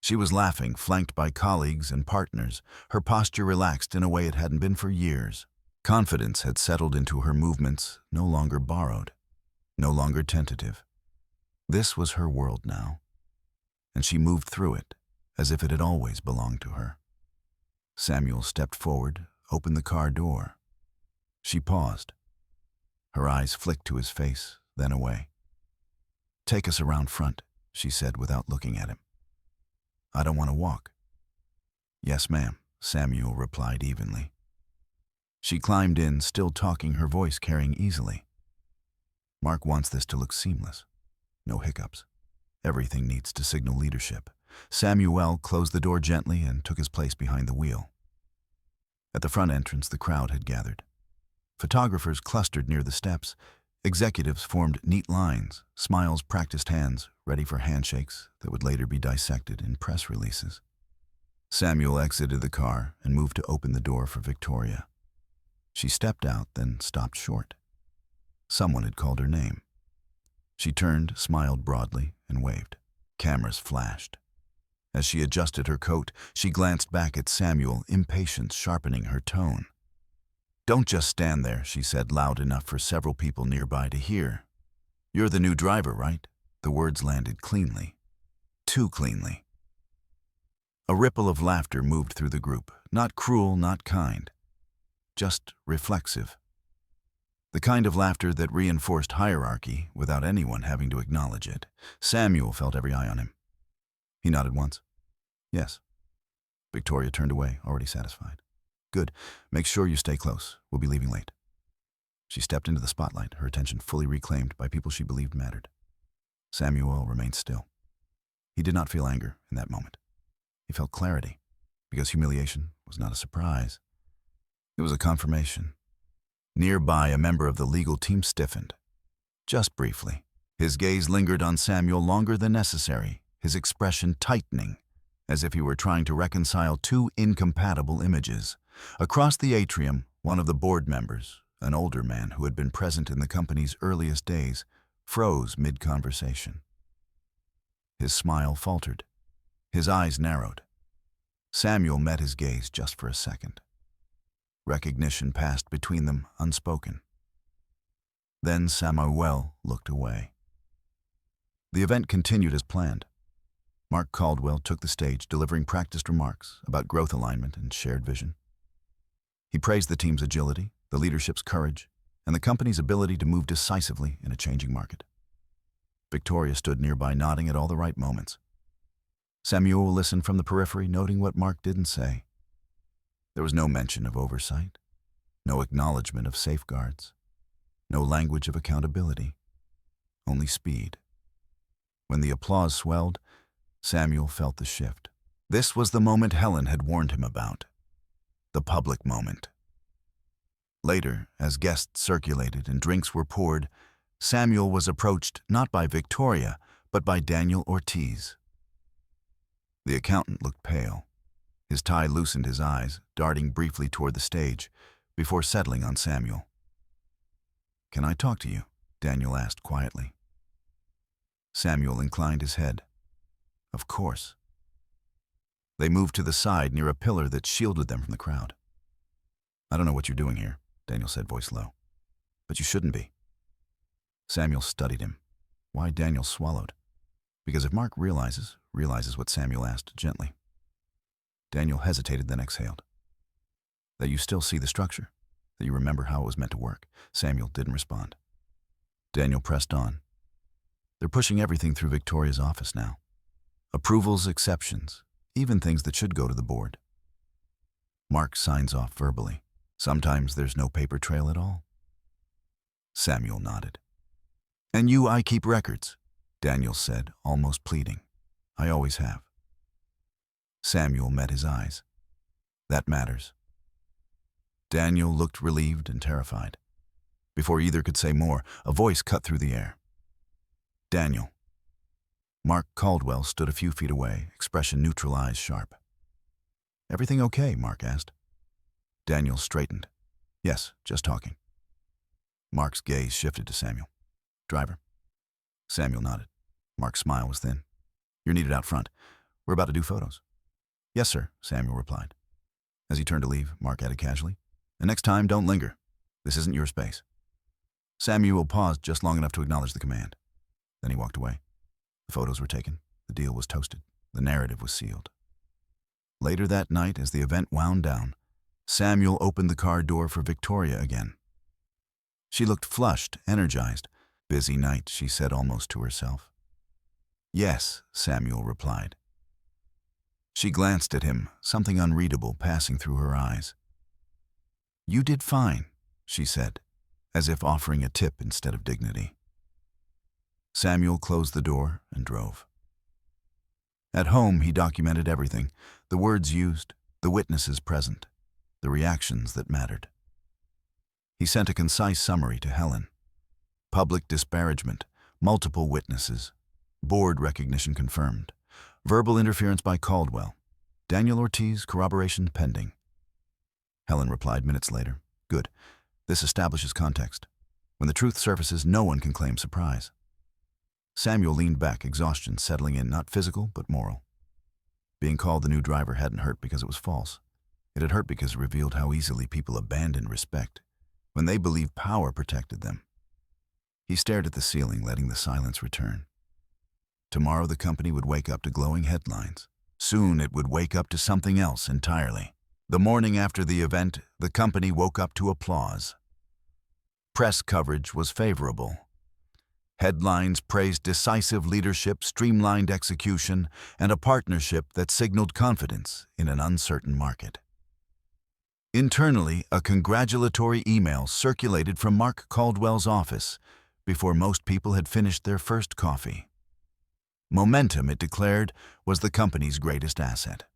She was laughing, flanked by colleagues and partners, her posture relaxed in a way it hadn't been for years. Confidence had settled into her movements, no longer borrowed, no longer tentative. This was her world now, and she moved through it as if it had always belonged to her. Samuel stepped forward, opened the car door. She paused. Her eyes flicked to his face, then away. Take us around front, she said without looking at him. I don't want to walk. Yes, ma'am, Samuel replied evenly. She climbed in, still talking, her voice carrying easily. Mark wants this to look seamless. No hiccups. Everything needs to signal leadership. Samuel closed the door gently and took his place behind the wheel. At the front entrance, the crowd had gathered. Photographers clustered near the steps. Executives formed neat lines, smiles, practiced hands, ready for handshakes that would later be dissected in press releases. Samuel exited the car and moved to open the door for Victoria. She stepped out, then stopped short. Someone had called her name. She turned, smiled broadly, and waved. Cameras flashed. As she adjusted her coat, she glanced back at Samuel, impatience sharpening her tone. Don't just stand there, she said, loud enough for several people nearby to hear. You're the new driver, right? The words landed cleanly. Too cleanly. A ripple of laughter moved through the group, not cruel, not kind. Just reflexive. The kind of laughter that reinforced hierarchy without anyone having to acknowledge it. Samuel felt every eye on him. He nodded once. Yes. Victoria turned away, already satisfied. Good. Make sure you stay close. We'll be leaving late. She stepped into the spotlight, her attention fully reclaimed by people she believed mattered. Samuel remained still. He did not feel anger in that moment. He felt clarity, because humiliation was not a surprise. It was a confirmation. Nearby, a member of the legal team stiffened. Just briefly. His gaze lingered on Samuel longer than necessary, his expression tightening, as if he were trying to reconcile two incompatible images. Across the atrium, one of the board members, an older man who had been present in the company's earliest days, froze mid-conversation. His smile faltered. His eyes narrowed. Samuel met his gaze just for a second. Recognition passed between them unspoken. Then Samuel looked away. The event continued as planned. Mark Caldwell took the stage, delivering practiced remarks about growth alignment and shared vision. He praised the team's agility, the leadership's courage, and the company's ability to move decisively in a changing market. Victoria stood nearby, nodding at all the right moments. Samuel listened from the periphery, noting what Mark didn't say. There was no mention of oversight, no acknowledgement of safeguards, no language of accountability, only speed. When the applause swelled, Samuel felt the shift. This was the moment Helen had warned him about. The public moment. Later, as guests circulated and drinks were poured, Samuel was approached not by Victoria, but by Daniel Ortiz. The accountant looked pale. His tie loosened his eyes, darting briefly toward the stage, before settling on Samuel. "Can I talk to you?" Daniel asked quietly. Samuel inclined his head. "Of course." They moved to the side near a pillar that shielded them from the crowd. "I don't know what you're doing here," Daniel said, voice low. "But you shouldn't be." Samuel studied him. Why Daniel swallowed? Because if Mark realizes what Samuel asked gently. Daniel hesitated, then exhaled. "That you still see the structure? That you remember how it was meant to work?" Samuel didn't respond. Daniel pressed on. "They're pushing everything through Victoria's office now. Approvals, exceptions, even things that should go to the board. Mark signs off verbally. Sometimes there's no paper trail at all." Samuel nodded. "And I keep records," Daniel said, almost pleading. "I always have." Samuel met his eyes. "That matters." Daniel looked relieved and terrified. Before either could say more, a voice cut through the air. "Daniel." Mark Caldwell stood a few feet away, expression neutral, eyes sharp. "Everything okay?" Mark asked. Daniel straightened. "Yes, just talking." Mark's gaze shifted to Samuel. "Driver?" Samuel nodded. Mark's smile was thin. "You're needed out front. We're about to do photos." "Yes, sir," Samuel replied. As he turned to leave, Mark added casually, "And next time, don't linger. This isn't your space." Samuel paused just long enough to acknowledge the command. Then he walked away. The photos were taken. The deal was toasted. The narrative was sealed. Later that night, as the event wound down, Samuel opened the car door for Victoria again. She looked flushed, energized. "Busy night," she said almost to herself. "Yes," Samuel replied. She glanced at him, something unreadable passing through her eyes. "You did fine," she said, as if offering a tip instead of dignity. Samuel closed the door and drove. At home, he documented everything, the words used, the witnesses present, the reactions that mattered. He sent a concise summary to Helen. Public disparagement, multiple witnesses, board recognition confirmed, verbal interference by Caldwell, Daniel Ortiz corroboration pending. Helen replied minutes later, "Good. This establishes context. When the truth surfaces, no one can claim surprise." Samuel leaned back, exhaustion settling in, not physical, but moral. Being called the new driver hadn't hurt because it was false. It had hurt because it revealed how easily people abandoned respect when they believed power protected them. He stared at the ceiling, letting the silence return. Tomorrow the company would wake up to glowing headlines. Soon it would wake up to something else entirely. The morning after the event, the company woke up to applause. Press coverage was favorable. Headlines praised decisive leadership, streamlined execution, and a partnership that signaled confidence in an uncertain market. Internally, a congratulatory email circulated from Mark Caldwell's office before most people had finished their first coffee. Momentum, it declared, was the company's greatest asset.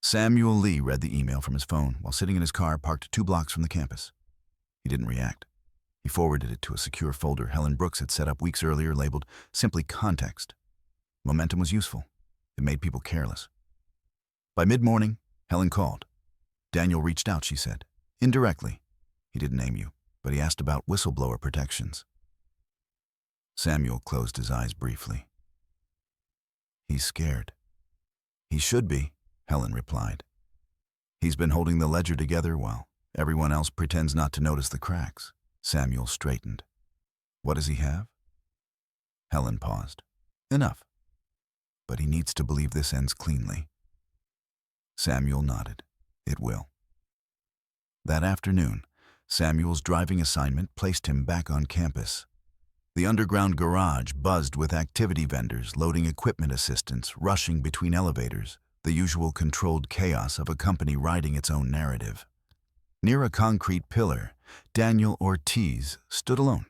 Samuel Lee read the email from his phone while sitting in his car parked 2 blocks from the campus. He didn't react. He forwarded it to a secure folder Helen Brooks had set up weeks earlier labeled simply context. Momentum was useful. It made people careless. By mid-morning, Helen called. "Daniel reached out," she said. "Indirectly. He didn't name you, but he asked about whistleblower protections." Samuel closed his eyes briefly. He's scared. He should be, Helen replied. He's been holding the ledger together while everyone else pretends not to notice the cracks. Samuel straightened. What does he have? Helen paused. Enough. But he needs to believe this ends cleanly. Samuel nodded. It will. That afternoon, Samuel's driving assignment placed him back on campus. The underground garage buzzed with activity vendors loading equipment assistants, rushing between elevators, the usual controlled chaos of a company writing its own narrative. Near a concrete pillar, Daniel Ortiz stood alone,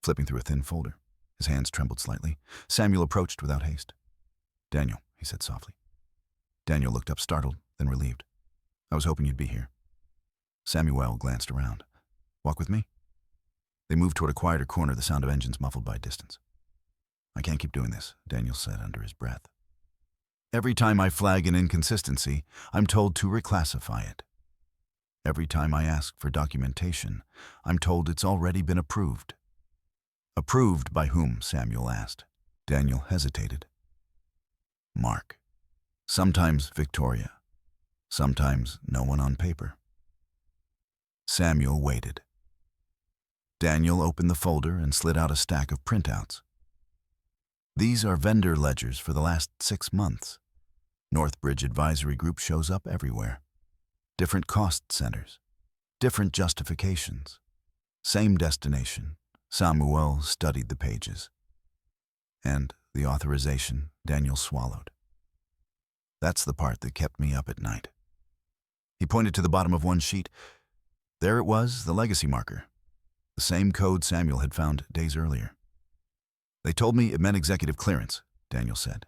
flipping through a thin folder. His hands trembled slightly. Samuel approached without haste. Daniel, he said softly. Daniel looked up startled, then relieved. I was hoping you'd be here. Samuel glanced around. Walk with me? They moved toward a quieter corner, the sound of engines muffled by distance. I can't keep doing this, Daniel said under his breath. Every time I flag an inconsistency, I'm told to reclassify it. Every time I ask for documentation, I'm told it's already been approved. Approved by whom? Samuel asked. Daniel hesitated. Mark. Sometimes Victoria. Sometimes no one on paper. Samuel waited. Daniel opened the folder and slid out a stack of printouts. These are vendor ledgers for the last 6 months. Northbridge Advisory Group shows up everywhere. Different cost centers. Different justifications. Same destination. Samuel studied the pages. And the authorization, Daniel swallowed. That's the part that kept me up at night. He pointed to the bottom of one sheet. There it was, the legacy marker. The same code Samuel had found days earlier. They told me it meant executive clearance, Daniel said.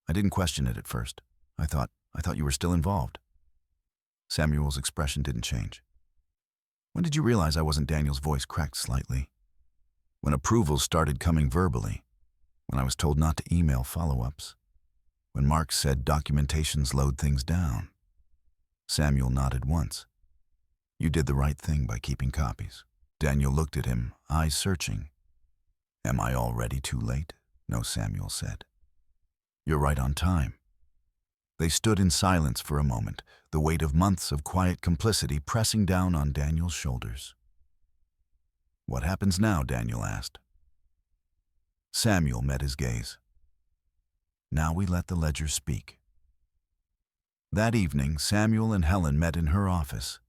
I didn't question it at first. I thought you were still involved. Samuel's expression didn't change. When did you realize I wasn't? Daniel's voice cracked slightly. When approvals started coming verbally. When I was told not to email follow-ups. When Mark said documentations load things down. Samuel nodded once. You did the right thing by keeping copies. Daniel looked at him, eyes searching. Am I already too late? No, Samuel said. You're right on time. They stood in silence for a moment, the weight of months of quiet complicity pressing down on Daniel's shoulders. What happens now? Daniel asked. Samuel met his gaze. Now we let the ledger speak. That evening, Samuel and Helen met in her office.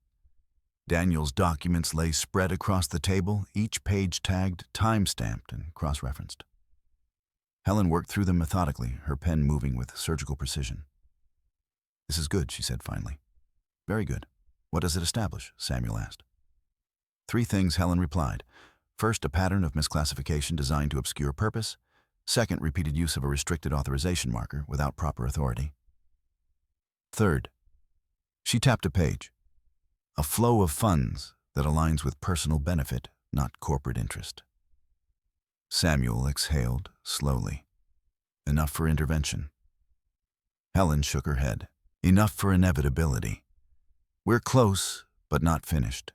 Daniel's documents lay spread across the table, each page tagged, time-stamped, and cross-referenced. Helen worked through them methodically, her pen moving with surgical precision. This is good, she said finally. Very good. What does it establish? Samuel asked. 3 things, Helen replied. First, a pattern of misclassification designed to obscure purpose. Second, repeated use of a restricted authorization marker without proper authority. Third, she tapped a page. A flow of funds that aligns with personal benefit, not corporate interest. Samuel exhaled slowly. Enough for intervention. Helen shook her head. Enough for inevitability. We're close, but not finished.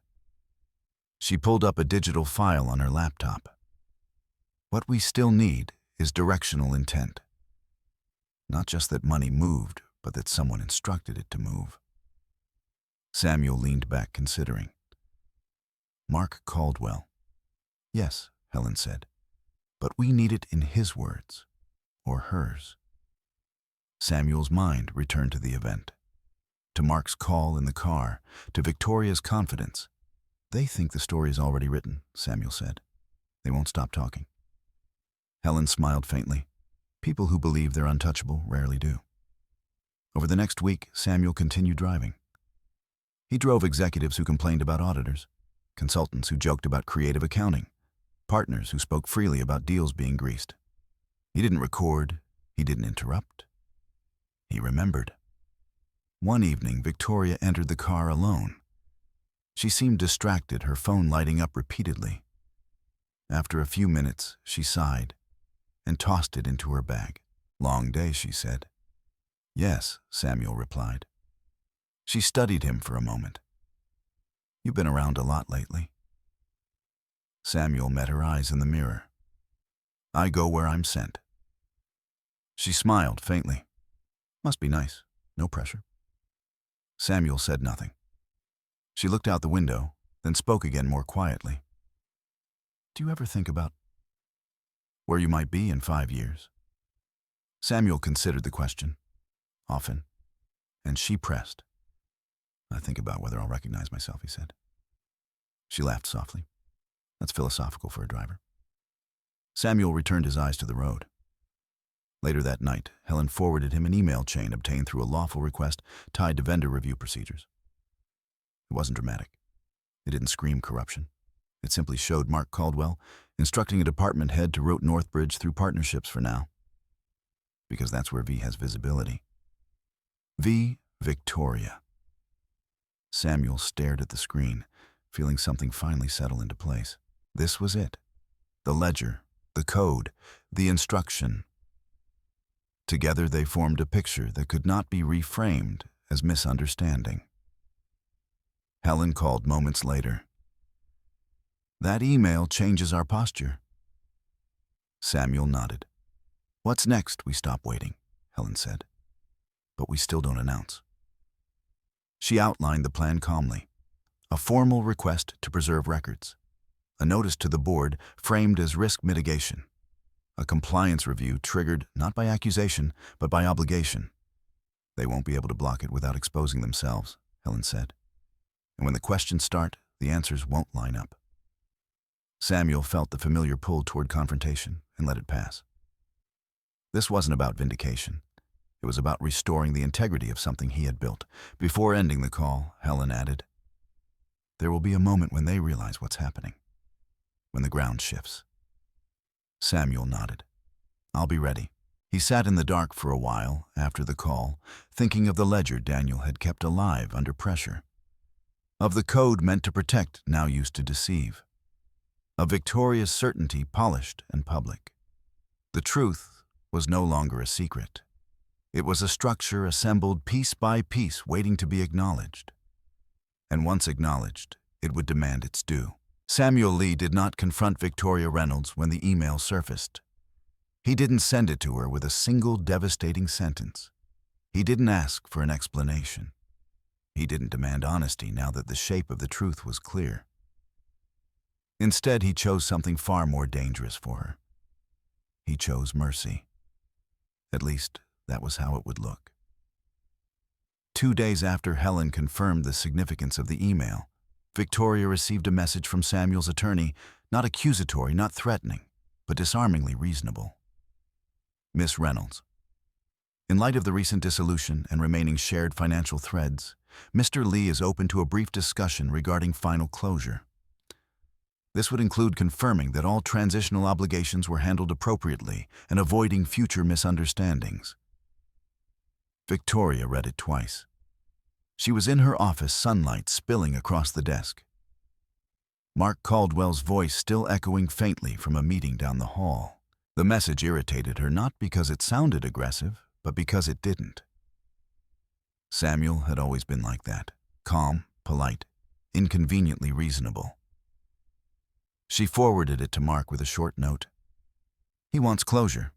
She pulled up a digital file on her laptop. What we still need is directional intent. Not just that money moved, but that someone instructed it to move. Samuel leaned back, considering. Mark Caldwell. Yes, Helen said, but we need it in his words, or hers. Samuel's mind returned to the event, to Mark's call in the car, to Victoria's confidence. They think the story is already written, Samuel said. They won't stop talking. Helen smiled faintly. People who believe they're untouchable rarely do. Over the next week, Samuel continued driving. He drove executives who complained about auditors, consultants who joked about creative accounting, partners who spoke freely about deals being greased. He didn't record, he didn't interrupt. He remembered. One evening, Victoria entered the car alone. She seemed distracted, her phone lighting up repeatedly. After a few minutes, she sighed and tossed it into her bag. Long day, she said. Yes, Samuel replied. She studied him for a moment. You've been around a lot lately. Samuel met her eyes in the mirror. I go where I'm sent. She smiled faintly. Must be nice. No pressure. Samuel said nothing. She looked out the window, then spoke again more quietly. Do you ever think about where you might be in 5 years? Samuel considered the question. Often. And she pressed. I think about whether I'll recognize myself, he said. She laughed softly. That's philosophical for a driver. Samuel returned his eyes to the road. Later that night, Helen forwarded him an email chain obtained through a lawful request tied to vendor review procedures. It wasn't dramatic. It didn't scream corruption. It simply showed Mark Caldwell instructing a department head to route Northbridge through partnerships for now. Because that's where V has visibility. V. Victoria. Samuel stared at the screen, feeling something finally settle into place. This was it. The ledger, the code, the instruction. Together they formed a picture that could not be reframed as misunderstanding. Helen called moments later. That email changes our posture. Samuel nodded. What's next? We stop waiting, Helen said. But we still don't announce. She outlined the plan calmly. A formal request to preserve records. A notice to the board framed as risk mitigation. A compliance review triggered not by accusation, but by obligation. They won't be able to block it without exposing themselves, Helen said. And when the questions start, the answers won't line up. Samuel felt the familiar pull toward confrontation and let it pass. This wasn't about vindication. It was about restoring the integrity of something he had built. Before ending the call, Helen added, there will be a moment when they realize what's happening. When the ground shifts. Samuel nodded. I'll be ready. He sat in the dark for a while after the call, thinking of the ledger Daniel had kept alive under pressure. Of the code meant to protect, now used to deceive. Of Victoria's certainty polished and public. The truth was no longer a secret. It was a structure assembled piece by piece, waiting to be acknowledged. And once acknowledged, it would demand its due. Samuel Lee did not confront Victoria Reynolds when the email surfaced. He didn't send it to her with a single devastating sentence. He didn't ask for an explanation. He didn't demand honesty now that the shape of the truth was clear. Instead, he chose something far more dangerous for her. He chose mercy. At least, that was how it would look. 2 days after Helen confirmed the significance of the email, Victoria received a message from Samuel's attorney, not accusatory, not threatening, but disarmingly reasonable. Miss Reynolds. In light of the recent dissolution and remaining shared financial threads, Mr. Lee is open to a brief discussion regarding final closure. This would include confirming that all transitional obligations were handled appropriately and avoiding future misunderstandings. Victoria read it twice. She was in her office, sunlight spilling across the desk. Mark Caldwell's voice still echoing faintly from a meeting down the hall. The message irritated her not because it sounded aggressive, but because it didn't. Samuel had always been like that, calm, polite, inconveniently reasonable. She forwarded it to Mark with a short note. He wants closure.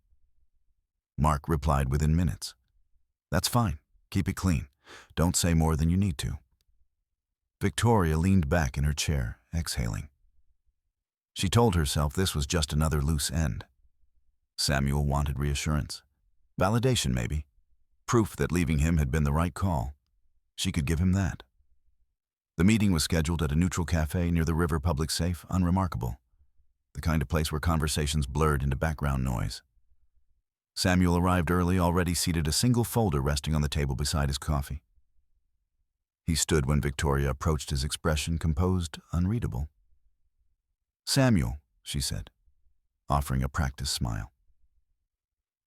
Mark replied within minutes. That's fine. Keep it clean. Don't say more than you need to. Victoria leaned back in her chair, exhaling. She told herself this was just another loose end. Samuel wanted reassurance. Validation, maybe. Proof that leaving him had been the right call. She could give him that. The meeting was scheduled at a neutral cafe near the river public safe, unremarkable. The kind of place where conversations blurred into background noise. Samuel arrived early, already seated, a single folder resting on the table beside his coffee. He stood when Victoria approached, his expression composed, unreadable. Samuel, she said, offering a practiced smile.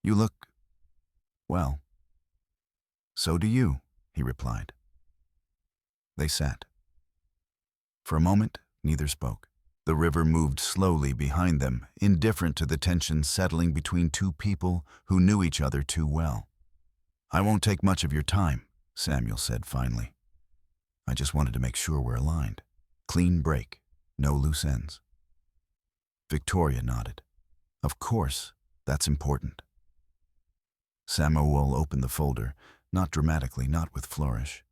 You look, well. So do you, he replied. They sat. For a moment, neither spoke. The river moved slowly behind them, indifferent to the tension settling between two people who knew each other too well. I won't take much of your time, Samuel said finally. I just wanted to make sure we're aligned. Clean break, no loose ends. Victoria nodded. Of course, that's important. Samuel opened the folder, not dramatically, not with flourish.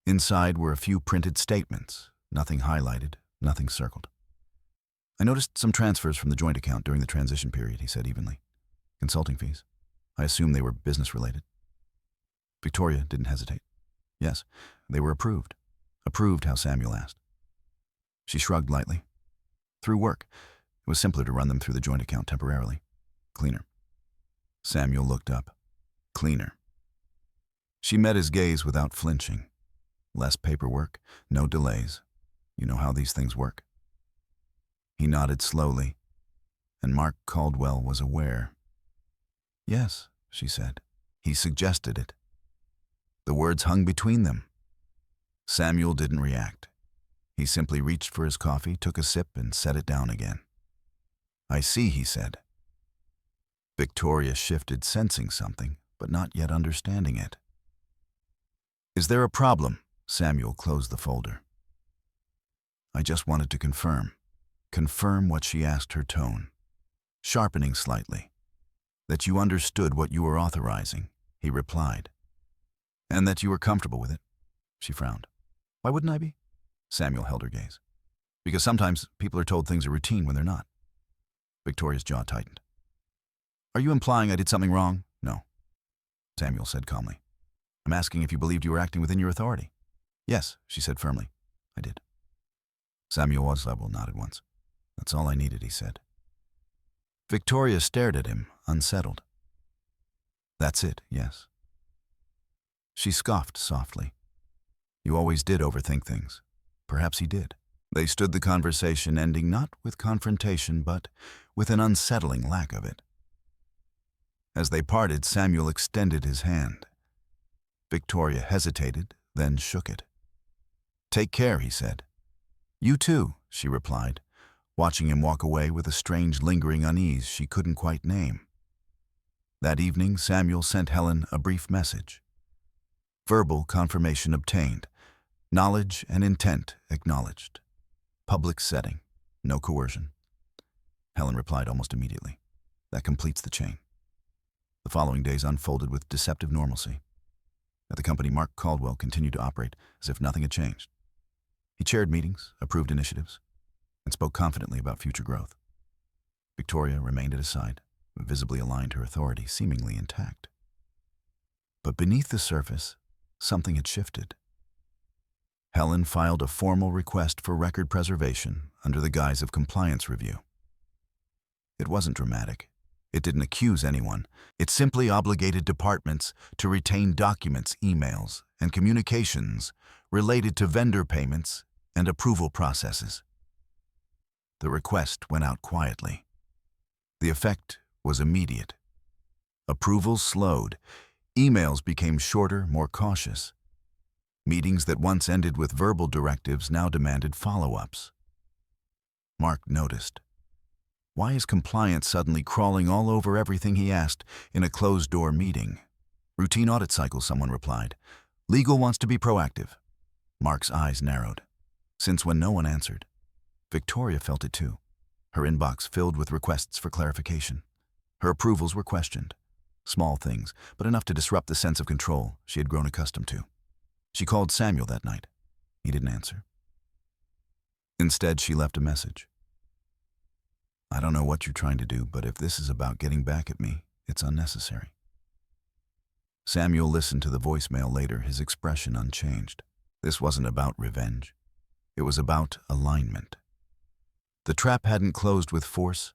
Inside were a few printed statements, nothing highlighted, nothing circled. I noticed some transfers from the joint account during the transition period, he said evenly. Consulting fees. I assume they were business-related. Victoria didn't hesitate. Yes, they were approved. Approved how Samuel asked. She shrugged lightly. Through work. It was simpler to run them through the joint account temporarily. Cleaner. Samuel looked up. Cleaner. She met his gaze without flinching. Less paperwork, no delays. You know how these things work. He nodded slowly, and Mark Caldwell was aware. Yes, she said. He suggested it. The words hung between them. Samuel didn't react. He simply reached for his coffee, took a sip, and set it down again. I see, he said. Victoria shifted, sensing something, but not yet understanding it. Is there a problem? Samuel closed the folder. I just wanted to confirm what she asked, her tone, sharpening slightly. That you understood what you were authorizing, he replied. And that you were comfortable with it, she frowned. Why wouldn't I be? Samuel held her gaze. Because sometimes people are told things are routine when they're not. Victoria's jaw tightened. Are you implying I did something wrong? No, Samuel said calmly. I'm asking if you believed you were acting within your authority. Yes, she said firmly. I did. Samuel Oswald nodded once. That's all I needed, he said. Victoria stared at him, unsettled. That's it, yes. She scoffed softly. You always did overthink things. Perhaps he did. They stood the conversation, ending not with confrontation, but with an unsettling lack of it. As they parted, Samuel extended his hand. Victoria hesitated, then shook it. Take care, he said. You too, she replied, watching him walk away with a strange lingering unease she couldn't quite name. That evening, Samuel sent Helen a brief message. Verbal confirmation obtained. Knowledge and intent acknowledged. Public setting. No coercion. Helen replied almost immediately. That completes the chain. The following days unfolded with deceptive normalcy. At the company, Mark Caldwell continued to operate as if nothing had changed. He chaired meetings, approved initiatives, and spoke confidently about future growth. Victoria remained at his side, visibly aligned, her authority seemingly intact. But beneath the surface, something had shifted. Helen filed a formal request for record preservation under the guise of compliance review. It wasn't dramatic. It didn't accuse anyone. It simply obligated departments to retain documents, emails, and communications related to vendor payments and approval processes. The request went out quietly. The effect was immediate. Approvals slowed. Emails became shorter, more cautious. Meetings that once ended with verbal directives now demanded follow-ups. Mark noticed. Why is compliance suddenly crawling all over everything he asked in a closed-door meeting? Routine audit cycle, someone replied. Legal wants to be proactive. Mark's eyes narrowed. Since when no one answered. Victoria felt it too. Her inbox filled with requests for clarification. Her approvals were questioned. Small things, but enough to disrupt the sense of control she had grown accustomed to. She called Samuel that night. He didn't answer. Instead, she left a message. I don't know what you're trying to do, but if this is about getting back at me, it's unnecessary. Samuel listened to the voicemail later, his expression unchanged. This wasn't about revenge. It was about alignment. The trap hadn't closed with force.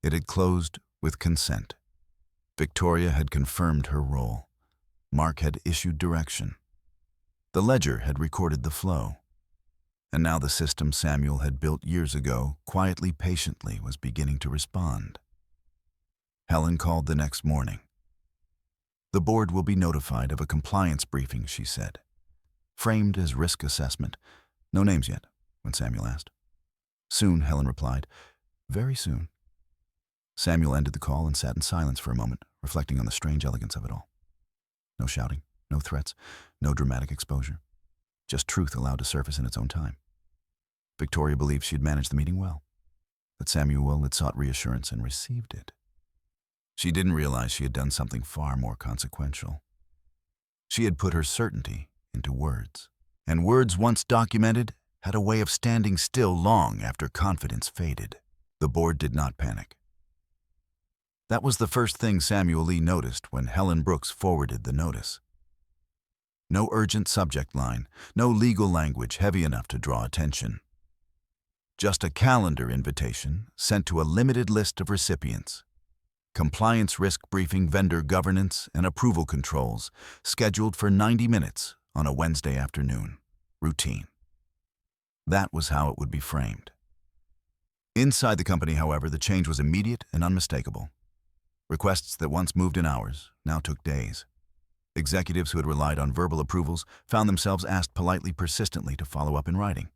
It had closed with consent. Victoria had confirmed her role. Mark had issued direction. The ledger had recorded the flow. And now the system Samuel had built years ago, quietly, patiently, was beginning to respond. Helen called the next morning. The board will be notified of a compliance briefing, she said. Framed as risk assessment. No names yet, when Samuel asked. Soon, Helen replied. Very soon. Samuel ended the call and sat in silence for a moment, reflecting on the strange elegance of it all. No shouting, no threats, no dramatic exposure. Just truth allowed to surface in its own time. Victoria believed she had managed the meeting well. but Samuel had sought reassurance and received it. She didn't realize she had done something far more consequential. She had put her certainty into words, and words once documented had a way of standing still long after confidence faded. The board did not panic. That was the first thing Samuel Lee noticed when Helen Brooks forwarded the notice. No urgent subject line, no legal language heavy enough to draw attention. Just a calendar invitation sent to a limited list of recipients. Compliance risk briefing, vendor governance, and approval controls, scheduled for 90 minutes on a Wednesday afternoon. Routine. That was how it would be framed. Inside the company, however, the change was immediate and unmistakable. Requests that once moved in hours now took days. Executives who had relied on verbal approvals found themselves asked politely, persistently to follow up in writing.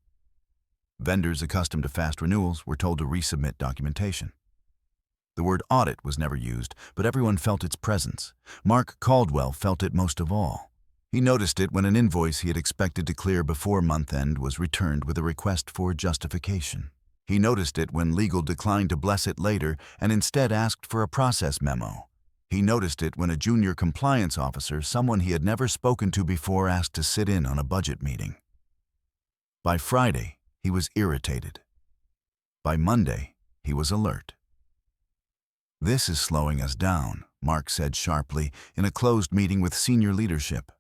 Vendors accustomed to fast renewals were told to resubmit documentation. The word audit was never used, but everyone felt its presence. Mark Caldwell felt it most of all. He noticed it when an invoice he had expected to clear before month-end was returned with a request for justification. He noticed it when legal declined to bless it later and instead asked for a process memo. He noticed it when a junior compliance officer, someone he had never spoken to before, asked to sit in on a budget meeting. By Friday, he was irritated. By Monday, he was alert. "This is slowing us down," Mark said sharply in a closed meeting with senior leadership.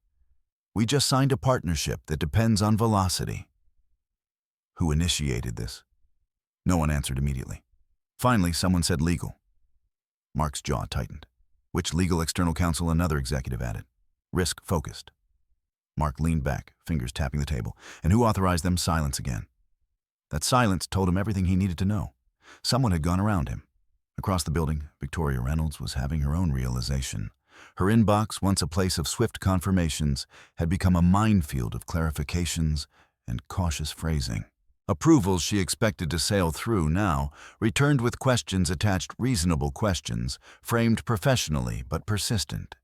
"We just signed a partnership that depends on velocity." Who initiated this? No one answered immediately. Finally, someone said legal. Mark's jaw tightened. Which legal external counsel? Another executive added. Risk-focused. Mark leaned back, fingers tapping the table. And who authorized them? Silence again. That silence told him everything he needed to know. Someone had gone around him. Across the building, Victoria Reynolds was having her own realization. Her inbox, once a place of swift confirmations, had become a minefield of clarifications and cautious phrasing. Approvals she expected to sail through now returned with questions attached, reasonable questions, framed professionally but persistent.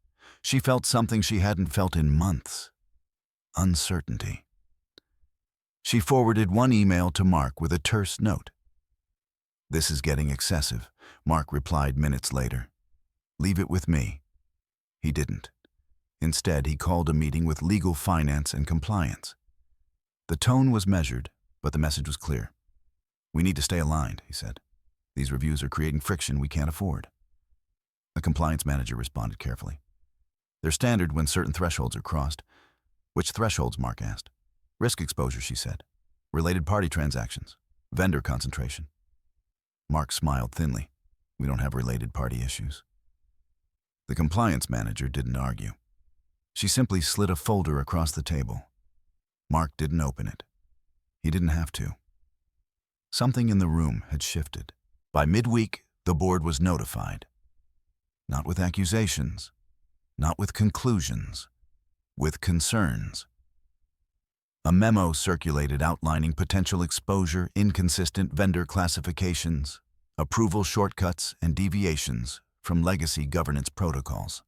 She felt something she hadn't felt in months. Uncertainty. She forwarded one email to Mark with a terse note. "This is getting excessive," Mark replied minutes later. "Leave it with me." He didn't. Instead, he called a meeting with legal, finance, and compliance. The tone was measured, but the message was clear. "We need to stay aligned," he said. "These reviews are creating friction we can't afford." A compliance manager responded carefully. "They're standard when certain thresholds are crossed." "Which thresholds?" Mark asked. "Risk exposure," she said. "Related party transactions. Vendor concentration." Mark smiled thinly. "We don't have related party issues." The compliance manager didn't argue. She simply slid a folder across the table. Mark didn't open it. He didn't have to. Something in the room had shifted. By midweek, the board was notified. Not with accusations, not with conclusions, with concerns. A memo circulated outlining potential exposure, inconsistent vendor classifications, approval shortcuts, and deviations from legacy governance protocols.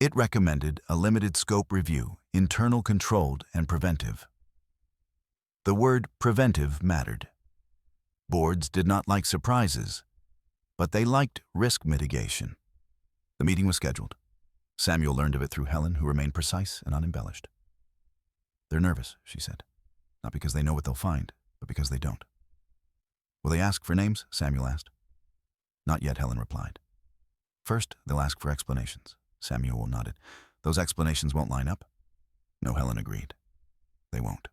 It recommended a limited scope review, internal, controlled, and preventive. The word preventive mattered. Boards did not like surprises, but they liked risk mitigation. The meeting was scheduled. Samuel learned of it through Helen, who remained precise and unembellished. "They're nervous," she said. "Not because they know what they'll find, but because they don't." "Will they ask for names?" Samuel asked. "Not yet," Helen replied. "First, they'll ask for explanations." Samuel nodded. "Those explanations won't line up?" No, Helen agreed. They won't.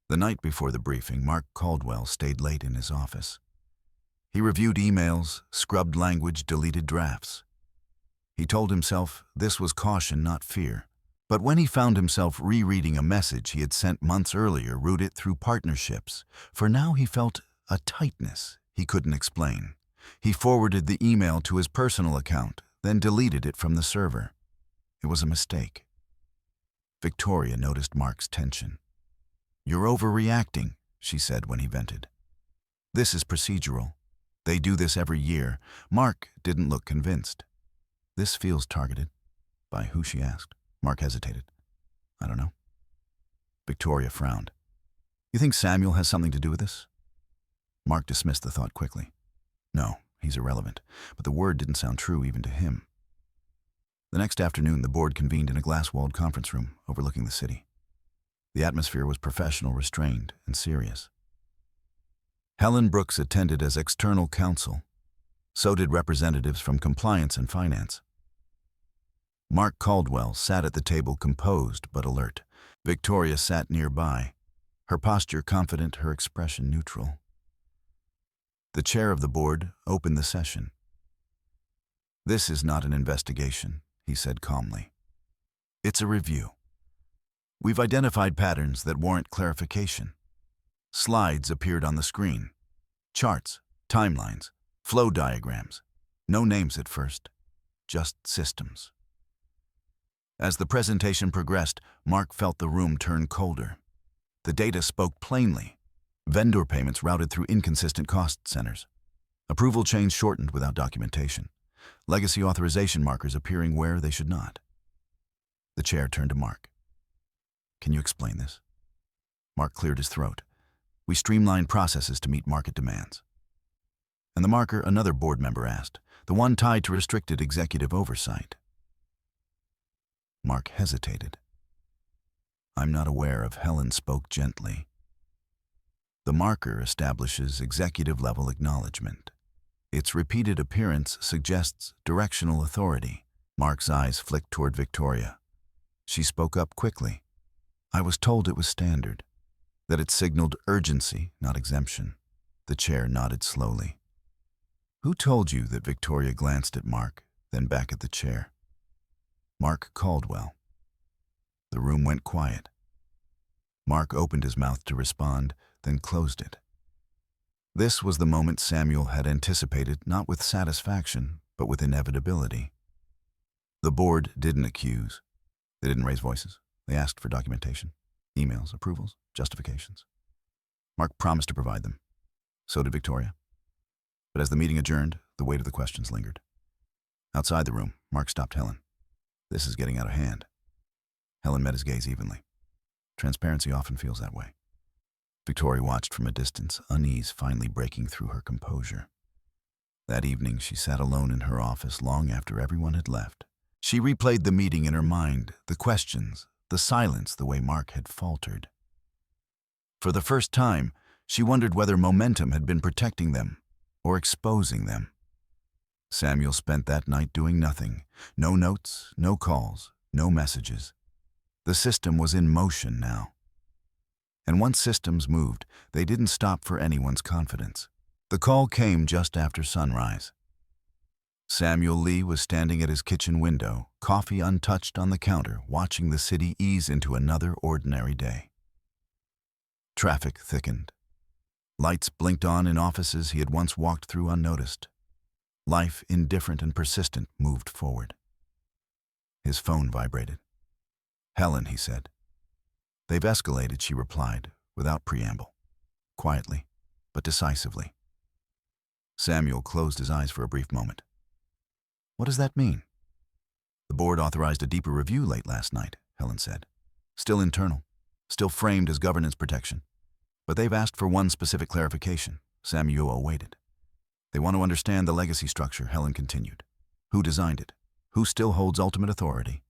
The night before the briefing, Mark Caldwell stayed late in his office. He reviewed emails, scrubbed language, deleted drafts. He told himself this was caution, not fear. But when he found himself rereading a message he had sent months earlier, rooted through partnerships, for now he felt a tightness he couldn't explain. He forwarded the email to his personal account, then deleted it from the server. It was a mistake. Victoria noticed Mark's tension. "You're overreacting," she said when he vented. "This is procedural. They do this every year." Mark didn't look convinced. "This feels targeted." "By who?" she asked. Mark hesitated. "I don't know." Victoria frowned. "You think Samuel has something to do with this?" Mark dismissed the thought quickly. No, he's irrelevant, but the word didn't sound true even to him. The next afternoon, the board convened in a glass-walled conference room overlooking the city. The atmosphere was professional, restrained, and serious. Helen Brooks attended as external counsel. So did representatives from compliance and finance. Mark Caldwell sat at the table, composed but alert. Victoria sat nearby, her posture confident, her expression neutral. The chair of the board opened the session. "This is not an investigation," he said calmly. "It's a review. We've identified patterns that warrant clarification. Slides appeared on the screen. Charts, timelines, flow diagrams. No names at first, just systems." As the presentation progressed, Mark felt the room turn colder. The data spoke plainly. Vendor payments routed through inconsistent cost centers. Approval chains shortened without documentation. Legacy authorization markers appearing where they should not. The chair turned to Mark. "Can you explain this?" Mark cleared his throat. "We streamlined processes to meet market demands." "And the marker?" another board member asked. "The one tied to restricted executive oversight." Mark hesitated. "I'm not aware of." Helen spoke gently. "The marker establishes executive-level acknowledgement. Its repeated appearance suggests directional authority." Mark's eyes flicked toward Victoria. She spoke up quickly. "I was told it was standard, that it signaled urgency, not exemption." The chair nodded slowly. "Who told you that?" Victoria glanced at Mark, then back at the chair. "Mark Caldwell." The room went quiet. Mark opened his mouth to respond, then closed it. This was the moment Samuel had anticipated, not with satisfaction, but with inevitability. The board didn't accuse. They didn't raise voices. They asked for documentation, emails, approvals, justifications. Mark promised to provide them. So did Victoria. But as the meeting adjourned, the weight of the questions lingered. Outside the room, Mark stopped Helen. "This is getting out of hand." Helen met his gaze evenly. Transparency often feels that way. Victoria watched from a distance, unease finally breaking through her composure. That evening, she sat alone in her office long after everyone had left. She replayed the meeting in her mind, the questions, the silence, the way Mark had faltered. For the first time, she wondered whether momentum had been protecting them or exposing them. Samuel spent that night doing nothing. No notes, no calls, no messages. The system was in motion now. And once systems moved, they didn't stop for anyone's confidence. The call came just after sunrise. Samuel Lee was standing at his kitchen window, coffee untouched on the counter, watching the city ease into another ordinary day. Traffic thickened. Lights blinked on in offices he had once walked through unnoticed. Life, indifferent and persistent, moved forward. His phone vibrated. "Helen," he said. "They've escalated," she replied, without preamble, quietly, but decisively. Samuel closed his eyes for a brief moment. "What does that mean?" "The board authorized a deeper review late last night," Helen said. "Still internal, still framed as governance protection. But they've asked for one specific clarification." Samuel waited. "They want to understand the legacy structure," Helen continued. "Who designed it? Who still holds ultimate authority?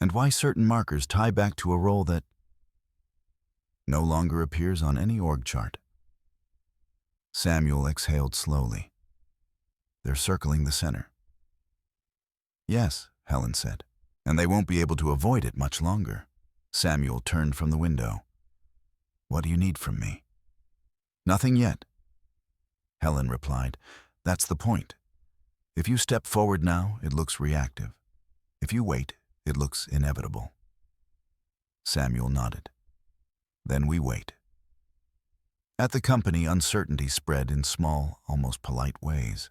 And why certain markers tie back to a role that no longer appears on any org chart." Samuel exhaled slowly. "They're circling the center." "Yes," Helen said, "and they won't be able to avoid it much longer." Samuel turned from the window. "What do you need from me?" "Nothing yet." Helen replied, "That's the point. If you step forward now, it looks reactive. If you wait, it looks inevitable." Samuel nodded. "Then we wait." At the company, uncertainty spread in small, almost polite ways.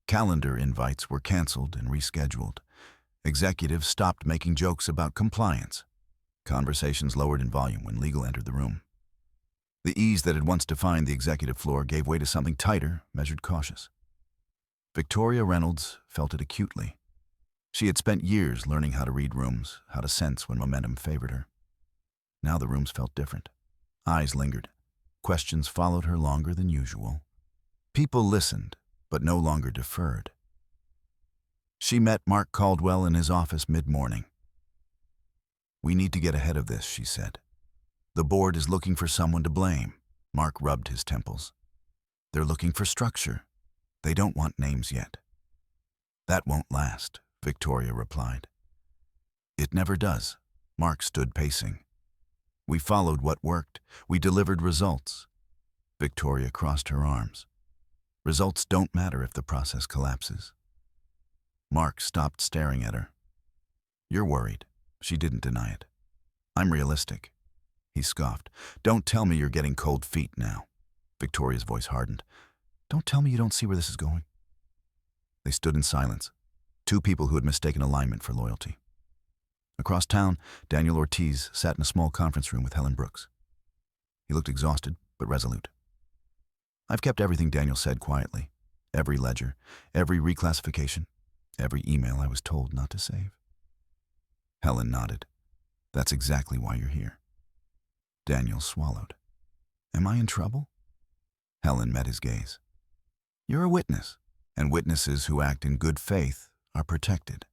Calendar invites were canceled and rescheduled. Executives stopped making jokes about compliance. Conversations lowered in volume when legal entered the room. The ease that had once defined the executive floor gave way to something tighter, measured, cautious. Victoria Reynolds felt it acutely. She had spent years learning how to read rooms, how to sense when momentum favored her. Now the rooms felt different. Eyes lingered. Questions followed her longer than usual. People listened, but no longer deferred. She met Mark Caldwell in his office mid-morning. "We need to get ahead of this," she said. "The board is looking for someone to blame." Mark rubbed his temples. "They're looking for structure. They don't want names yet." "That won't last," Victoria replied. "It never does." Mark stood pacing. "We followed what worked. We delivered results." Victoria crossed her arms. "Results don't matter if the process collapses." Mark stopped staring at her. "You're worried." She didn't deny it. "I'm realistic." He scoffed. "Don't tell me you're getting cold feet now." Victoria's voice hardened. "Don't tell me you don't see where this is going." They stood in silence, two people who had mistaken alignment for loyalty. Across town, Daniel Ortiz sat in a small conference room with Helen Brooks. He looked exhausted, but resolute. "I've kept everything," Daniel said quietly. "Every ledger, every reclassification, every email I was told not to save." Helen nodded. "That's exactly why you're here." Daniel swallowed. "Am I in trouble?" Helen met his gaze. "You're a witness, and witnesses who act in good faith are protected."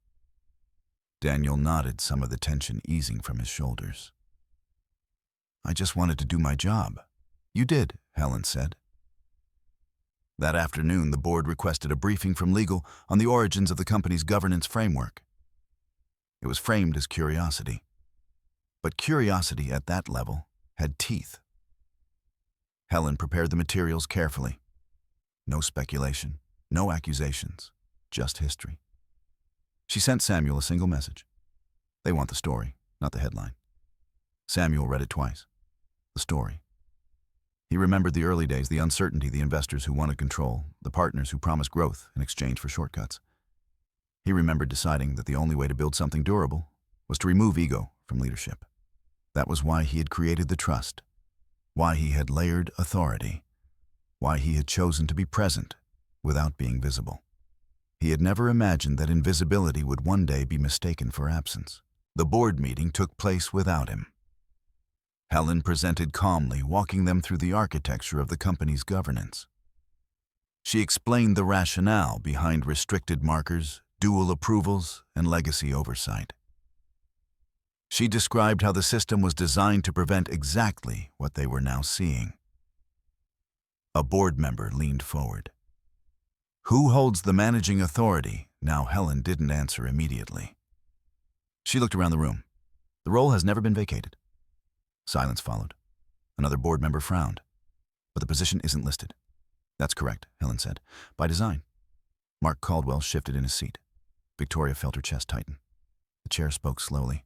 Daniel nodded, some of the tension easing from his shoulders. "I just wanted to do my job." "You did," Helen said. That afternoon, the board requested a briefing from legal on the origins of the company's governance framework. It was framed as curiosity. But curiosity at that level had teeth. Helen prepared the materials carefully. No speculation, no accusations, just history. She sent Samuel a single message. They want the story, not the headline. Samuel read it twice. The story. He remembered the early days, the uncertainty, the investors who wanted control, the partners who promised growth in exchange for shortcuts. He remembered deciding that the only way to build something durable was to remove ego from leadership. That was why he had created the trust, why he had layered authority, why he had chosen to be present without being visible. He had never imagined that invisibility would one day be mistaken for absence. The board meeting took place without him. Helen presented calmly, walking them through the architecture of the company's governance. She explained the rationale behind restricted markers, dual approvals, and legacy oversight. She described how the system was designed to prevent exactly what they were now seeing. A board member leaned forward. "Who holds the managing authority?" Now Helen didn't answer immediately. She looked around the room. "The role has never been vacated." Silence followed. Another board member frowned. "But the position isn't listed." "That's correct," Helen said. "By design." Mark Caldwell shifted in his seat. Victoria felt her chest tighten. The chair spoke slowly.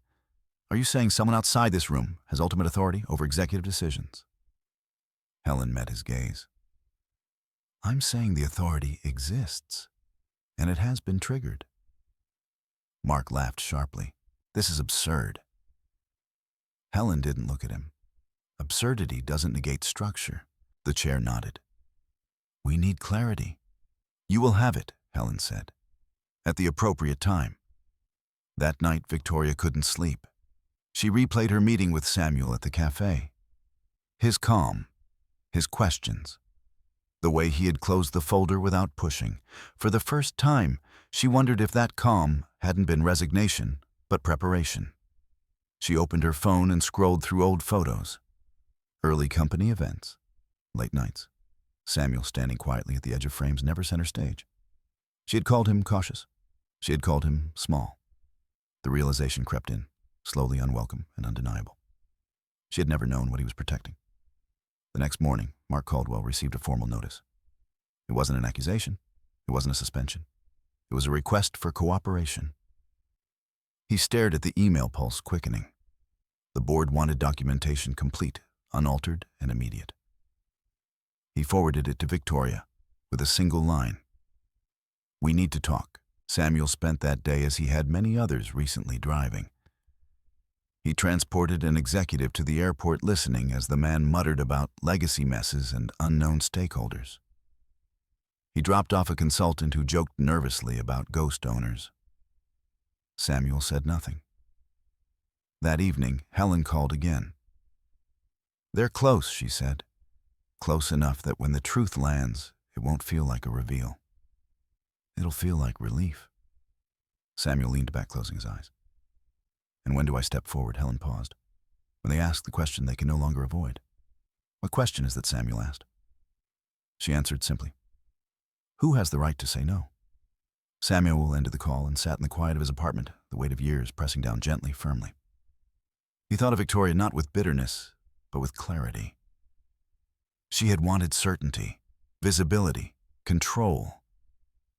"Are you saying someone outside this room has ultimate authority over executive decisions?" Helen met his gaze. "I'm saying the authority exists, and it has been triggered." Mark laughed sharply. "This is absurd." Helen didn't look at him. "Absurdity doesn't negate structure." The chair nodded. "We need clarity." "You will have it," Helen said, "at the appropriate time." That night, Victoria couldn't sleep. She replayed her meeting with Samuel at the cafe. His calm, his questions, the way he had closed the folder without pushing. For the first time, she wondered if that calm hadn't been resignation, but preparation. She opened her phone and scrolled through old photos. Early company events, late nights. Samuel standing quietly at the edge of frames, never center stage. She had called him cautious. She had called him small. The realization crept in, slowly, unwelcome and undeniable. She had never known what he was protecting. The next morning, Mark Caldwell received a formal notice. It wasn't an accusation. It wasn't a suspension. It was a request for cooperation. He stared at the email pulse quickening. The board wanted documentation complete, unaltered, and immediate. He forwarded it to Victoria with a single line. "We need to talk." Samuel spent that day as he had many others recently, driving. He transported an executive to the airport, listening as the man muttered about legacy messes and unknown stakeholders. He dropped off a consultant who joked nervously about ghost owners. Samuel said nothing. That evening, Helen called again. "They're close," she said. close enough that when the truth lands, it won't feel like a reveal. It'll feel like relief. Samuel leaned back, closing his eyes. And when do I step forward? Helen paused. When they ask the question they can no longer avoid. What question is that? Samuel asked. She answered simply. Who has the right to say no? Samuel ended the call and sat in the quiet of his apartment, the weight of years pressing down gently, firmly. He thought of Victoria not with bitterness, but with clarity. She had wanted certainty, visibility, control.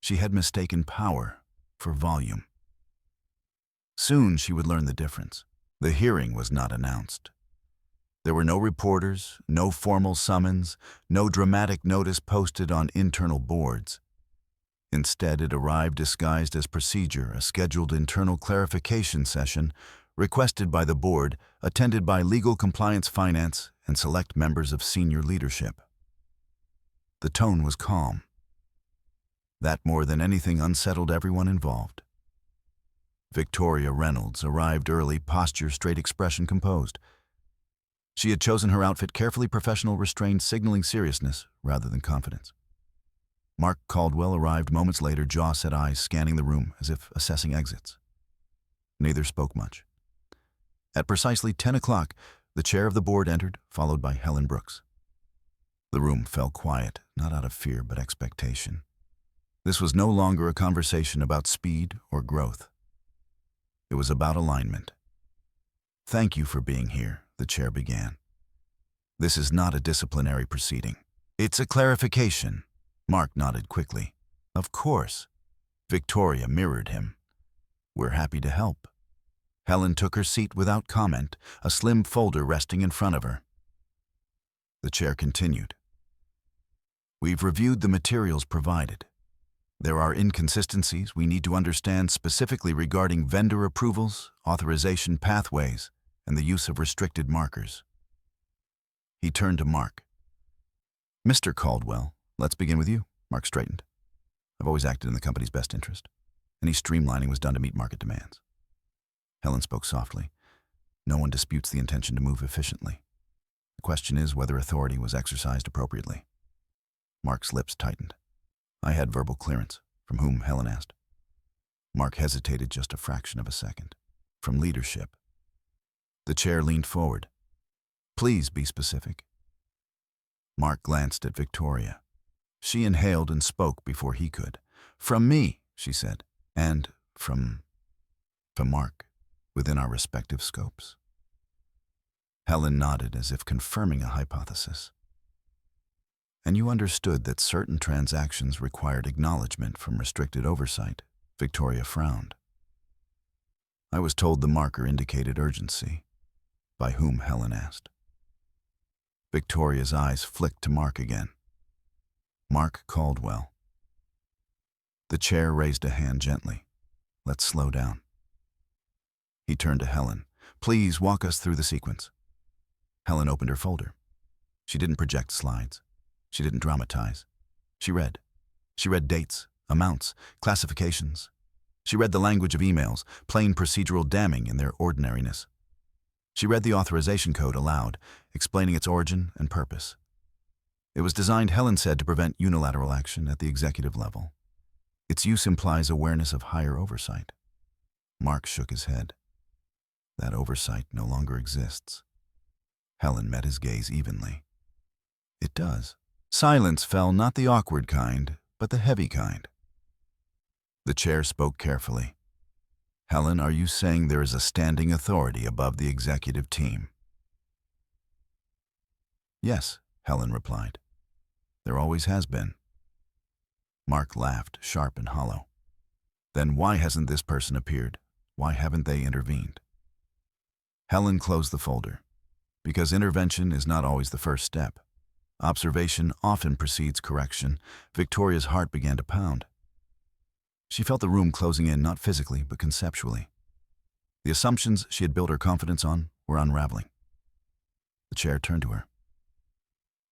She had mistaken power for volume. Soon she would learn the difference. The hearing was not announced. There were no reporters, no formal summons, no dramatic notice posted on internal boards. Instead, it arrived disguised as procedure, a scheduled internal clarification session requested by the board, attended by legal, compliance, finance, and select members of senior leadership. The tone was calm. That more than anything unsettled everyone involved. Victoria Reynolds arrived early, posture straight, expression composed. She had chosen her outfit carefully, professional, restrained, signaling seriousness rather than confidence. Mark Caldwell arrived moments later, jaw-set eyes scanning the room as if assessing exits. Neither spoke much. At precisely 10 o'clock, the chair of the board entered, followed by Helen Brooks. The room fell quiet, not out of fear but expectation. This was no longer a conversation about speed or growth. It was about alignment. Thank you for being here, the chair began. This is not a disciplinary proceeding. It's a clarification. Mark nodded quickly. Of course. Victoria mirrored him. We're happy to help. Helen took her seat without comment, a slim folder resting in front of her. The chair continued. We've reviewed the materials provided. There are inconsistencies we need to understand specifically regarding vendor approvals, authorization pathways, and the use of restricted markers. He turned to Mark. Mr. Caldwell, let's begin with you. Mark straightened. I've always acted in the company's best interest. Any streamlining was done to meet market demands. Helen spoke softly. No one disputes the intention to move efficiently. The question is whether authority was exercised appropriately. Mark's lips tightened. I had verbal clearance. From whom? Helen asked. Mark hesitated just a fraction of a second. From leadership. The chair leaned forward. Please be specific. Mark glanced at Victoria. She inhaled and spoke before he could. From me, she said, and from Mark, within our respective scopes. Helen nodded as if confirming a hypothesis. And you understood that certain transactions required acknowledgement from restricted oversight. Victoria frowned. I was told the marker indicated urgency. By whom? Helen asked. Victoria's eyes flicked to Mark again. Mark Caldwell. The chair raised a hand gently. Let's slow down. He turned to Helen. Please walk us through the sequence. Helen opened her folder. She didn't project slides. She didn't dramatize. She read. She read dates, amounts, classifications. She read the language of emails, plain procedural damning in their ordinariness. She read the authorization code aloud, explaining its origin and purpose. It was designed, Helen said, to prevent unilateral action at the executive level. Its use implies awareness of higher oversight. Mark shook his head. That oversight no longer exists. Helen met his gaze evenly. It does. Silence fell, not the awkward kind, but the heavy kind. The chair spoke carefully. Helen, are you saying there is a standing authority above the executive team? Yes, Helen replied. There always has been. Mark laughed, sharp and hollow. Then why hasn't this person appeared? Why haven't they intervened? Helen closed the folder. Because intervention is not always the first step. Observation often precedes correction. Victoria's heart began to pound. She felt the room closing in, not physically, but conceptually. The assumptions she had built her confidence on were unraveling. The chair turned to her.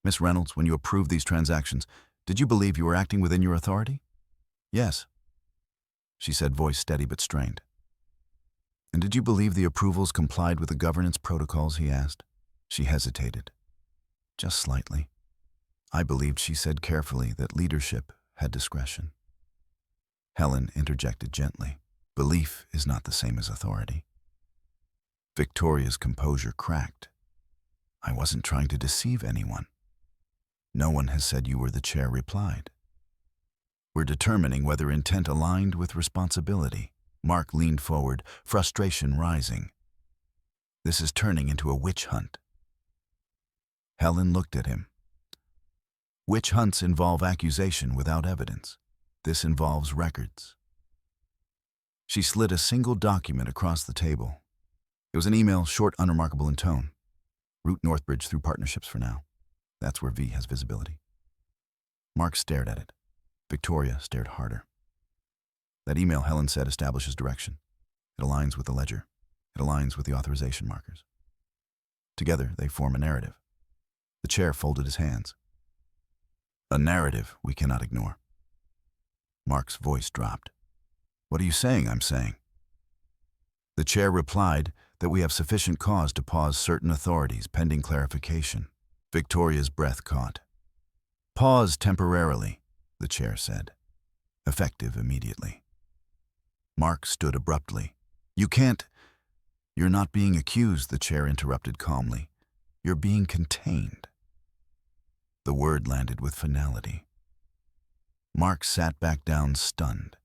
Miss Reynolds, when you approved these transactions, did you believe you were acting within your authority? Yes, she said, voice steady but strained. And did you believe the approvals complied with the governance protocols? He asked. She hesitated. Just slightly. I believed she said carefully that leadership had discretion. Helen interjected gently. Belief is not the same as authority. Victoria's composure cracked. I wasn't trying to deceive anyone. No one has said you were, the chair replied. We're determining whether intent aligned with responsibility. Mark leaned forward, frustration rising. This is turning into a witch hunt. Helen looked at him. Witch hunts involve accusation without evidence. This involves records. She slid a single document across the table. It was an email, short, unremarkable in tone. Route Northbridge through partnerships for now. That's where V has visibility. Mark stared at it. Victoria stared harder. That email, Helen said, establishes direction. It aligns with the ledger. It aligns with the authorization markers. Together, they form a narrative. The chair folded his hands. A narrative we cannot ignore. Mark's voice dropped. What are you saying I'm saying? The chair replied that we have sufficient cause to pause certain authorities pending clarification. Victoria's breath caught. Pause temporarily, the chair said. Effective immediately. Mark stood abruptly. You can't. You're not being accused, the chair interrupted calmly. You're being contained. The word landed with finality. Mark sat back down, stunned.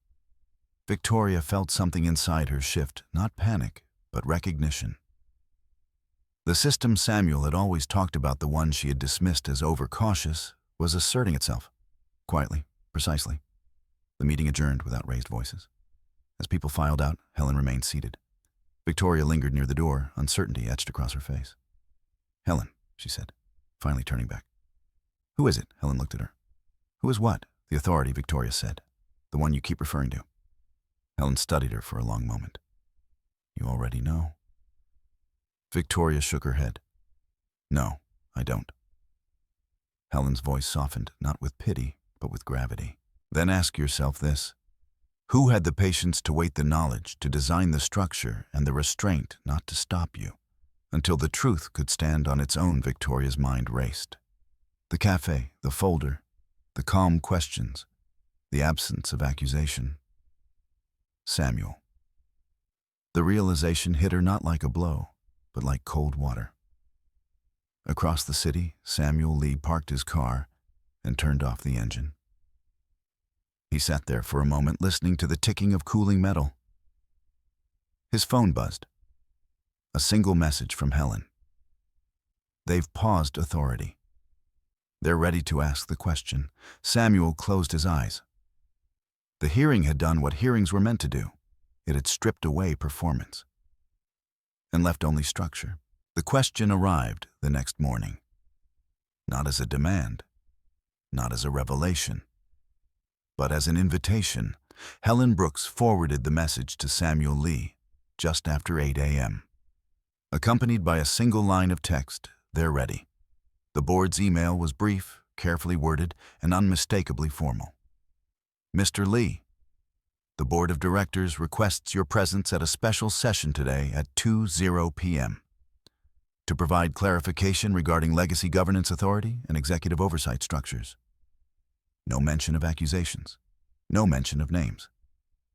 Victoria felt something inside her shift, not panic, but recognition. The system Samuel had always talked about, the one she had dismissed as overcautious, was asserting itself. Quietly, precisely. The meeting adjourned without raised voices. As people filed out, Helen remained seated. Victoria lingered near the door, uncertainty etched across her face. Helen, she said, finally turning back. Who is it? Helen looked at her. Who is what? The authority, Victoria said. The one you keep referring to. Helen studied her for a long moment. You already know. Victoria shook her head. No, I don't. Helen's voice softened, not with pity, but with gravity. Then ask yourself this. Who had the patience to wait the knowledge, to design the structure and the restraint not to stop you? Until the truth could stand on its own, Victoria's mind raced. The cafe, the folder, the calm questions, the absence of accusation. Samuel. The realization hit her not like a blow, but like cold water. Across the city, Samuel Lee parked his car and turned off the engine. He sat there for a moment, listening to the ticking of cooling metal. His phone buzzed. A single message from Helen. They've paused authority. They're ready to ask the question. Samuel closed his eyes. The hearing had done what hearings were meant to do. It had stripped away performance and left only structure. The question arrived the next morning. Not as a demand, not as a revelation, but as an invitation. Helen Brooks forwarded the message to Samuel Lee just after 8 a.m. Accompanied by a single line of text, they're ready. The board's email was brief, carefully worded, and unmistakably formal. Mr. Lee, the board of directors requests your presence at a special session today at 2:00 p.m. to provide clarification regarding legacy governance authority and executive oversight structures. No mention of accusations. No mention of names.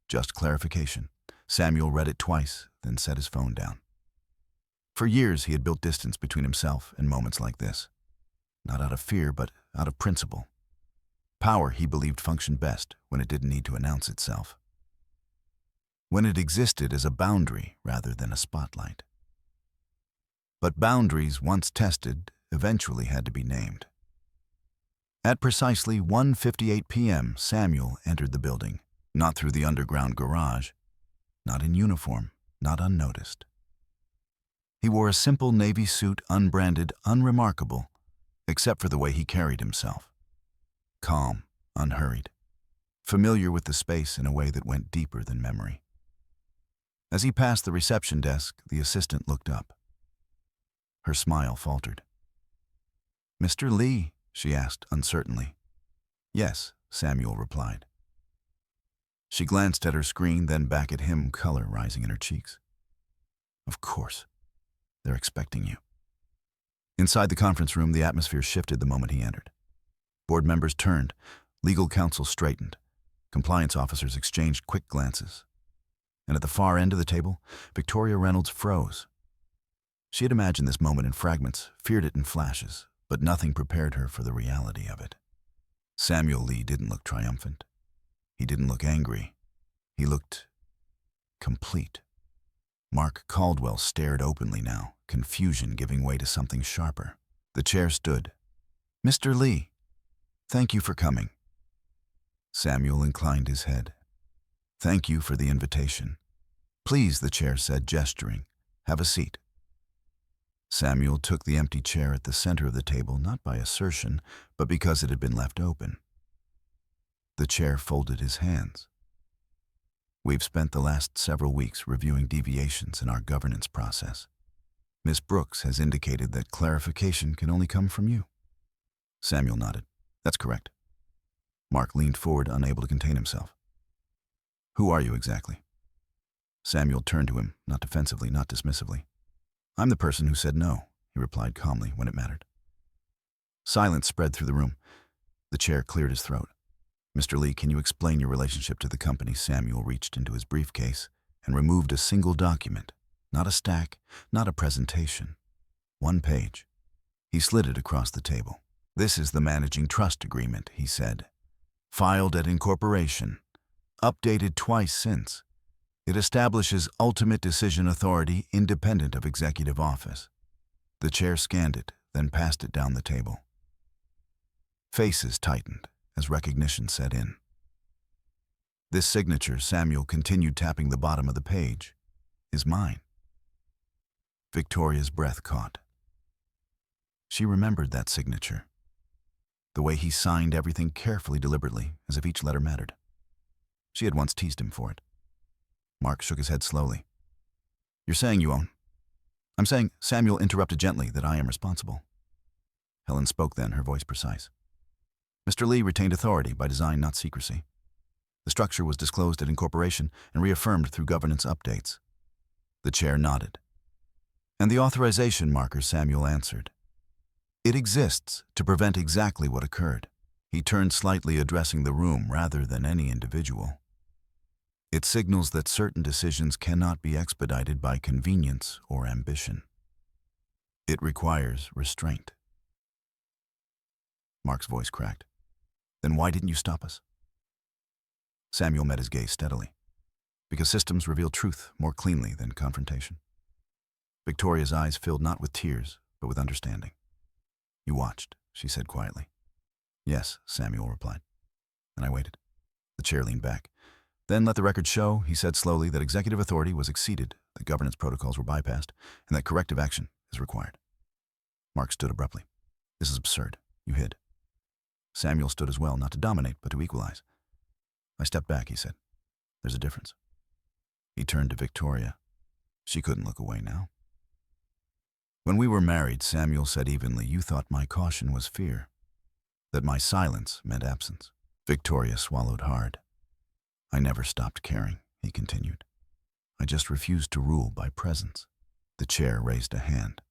Just clarification. Samuel read it twice, then set his phone down. For years, he had built distance between himself and moments like this. Not out of fear, but out of principle. Power, he believed, functioned best when it didn't need to announce itself. When it existed as a boundary rather than a spotlight. But boundaries, once tested, eventually had to be named. At precisely 1:58 p.m., Samuel entered the building, not through the underground garage, not in uniform, not unnoticed. He wore a simple navy suit, unbranded, unremarkable, except for the way he carried himself. Calm, unhurried, familiar with the space in a way that went deeper than memory. As he passed the reception desk, the assistant looked up. Her smile faltered. Mr. Lee, she asked uncertainly. Yes, Samuel replied. She glanced at her screen, then back at him, color rising in her cheeks. Of course. They're expecting you. Inside the conference room, the atmosphere shifted the moment he entered. Board members turned. Legal counsel straightened. Compliance officers exchanged quick glances. And at the far end of the table, Victoria Reynolds froze. She had imagined this moment in fragments, feared it in flashes, but nothing prepared her for the reality of it. Samuel Lee didn't look triumphant. He didn't look angry. He looked complete. Mark Caldwell stared openly now, confusion giving way to something sharper. The chair stood. "Mr. Lee, thank you for coming." Samuel inclined his head. "Thank you for the invitation." "Please," the chair said, gesturing. "Have a seat." Samuel took the empty chair at the center of the table, not by assertion, but because it had been left open. The chair folded his hands. "We've spent the last several weeks reviewing deviations in our governance process. Miss Brooks has indicated that clarification can only come from you." Samuel nodded. "That's correct." Mark leaned forward, unable to contain himself. "Who are you exactly?" Samuel turned to him, not defensively, not dismissively. "I'm the person who said no," he replied calmly when it mattered. Silence spread through the room. The chair cleared his throat. "Mr. Lee, can you explain your relationship to the company?" Samuel reached into his briefcase and removed a single document, not a stack, not a presentation. One page. He slid it across the table. "This is the managing trust agreement," he said. "Filed at incorporation. Updated twice since. It establishes ultimate decision authority independent of executive office." The chair scanned it, then passed it down the table. Faces tightened as recognition set in. "This signature," Samuel continued, tapping the bottom of the page, "is mine." Victoria's breath caught. She remembered that signature. The way he signed everything carefully, deliberately, as if each letter mattered. She had once teased him for it. Mark shook his head slowly. "You're saying you own?" "I'm saying," Samuel interrupted gently, "that I am responsible." Helen spoke then, her voice precise. "Mr. Lee retained authority by design, not secrecy. The structure was disclosed at incorporation and reaffirmed through governance updates." The chair nodded. "And the authorization marker," Samuel answered. "It exists to prevent exactly what occurred." He turned slightly, addressing the room rather than any individual. "It signals that certain decisions cannot be expedited by convenience or ambition. It requires restraint." Mark's voice cracked. "Then why didn't you stop us?" Samuel met his gaze steadily. "Because systems reveal truth more cleanly than confrontation." Victoria's eyes filled not with tears, but with understanding. "You watched," she said quietly. "Yes," Samuel replied. And I waited. The chair leaned back. "Then let the record show," he said slowly, "that executive authority was exceeded, that governance protocols were bypassed, and that corrective action is required." Mark stood abruptly. "This is absurd. You hid." Samuel stood as well, not to dominate, but to equalize. "I stepped back," he said. "There's a difference." He turned to Victoria. She couldn't look away now. "When we were married," Samuel said evenly, "you thought my caution was fear, that my silence meant absence." Victoria swallowed hard. "I never stopped caring," he continued. "I just refused to rule by presence." The chair raised a hand.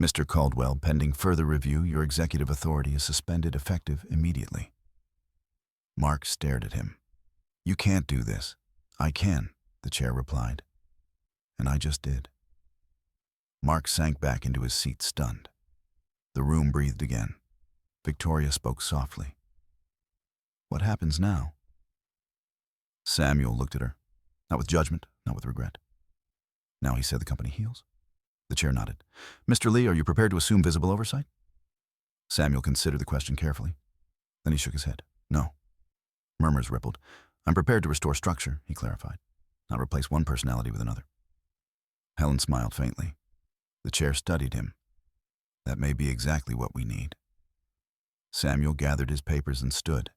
"Mr. Caldwell, pending further review, your executive authority is suspended effective immediately." Mark stared at him. "You can't do this." "I can," the chair replied. "And I just did." Mark sank back into his seat, stunned. The room breathed again. Victoria spoke softly. "What happens now?" Samuel looked at her, not with judgment, not with regret. "Now," he said, "the company heals." The chair nodded. "Mr. Lee, are you prepared to assume visible oversight?" Samuel considered the question carefully. Then he shook his head. "No." Murmurs rippled. "I'm prepared to restore structure," he clarified, "not replace one personality with another." Helen smiled faintly. The chair studied him. "That may be exactly what we need." Samuel gathered his papers and stood.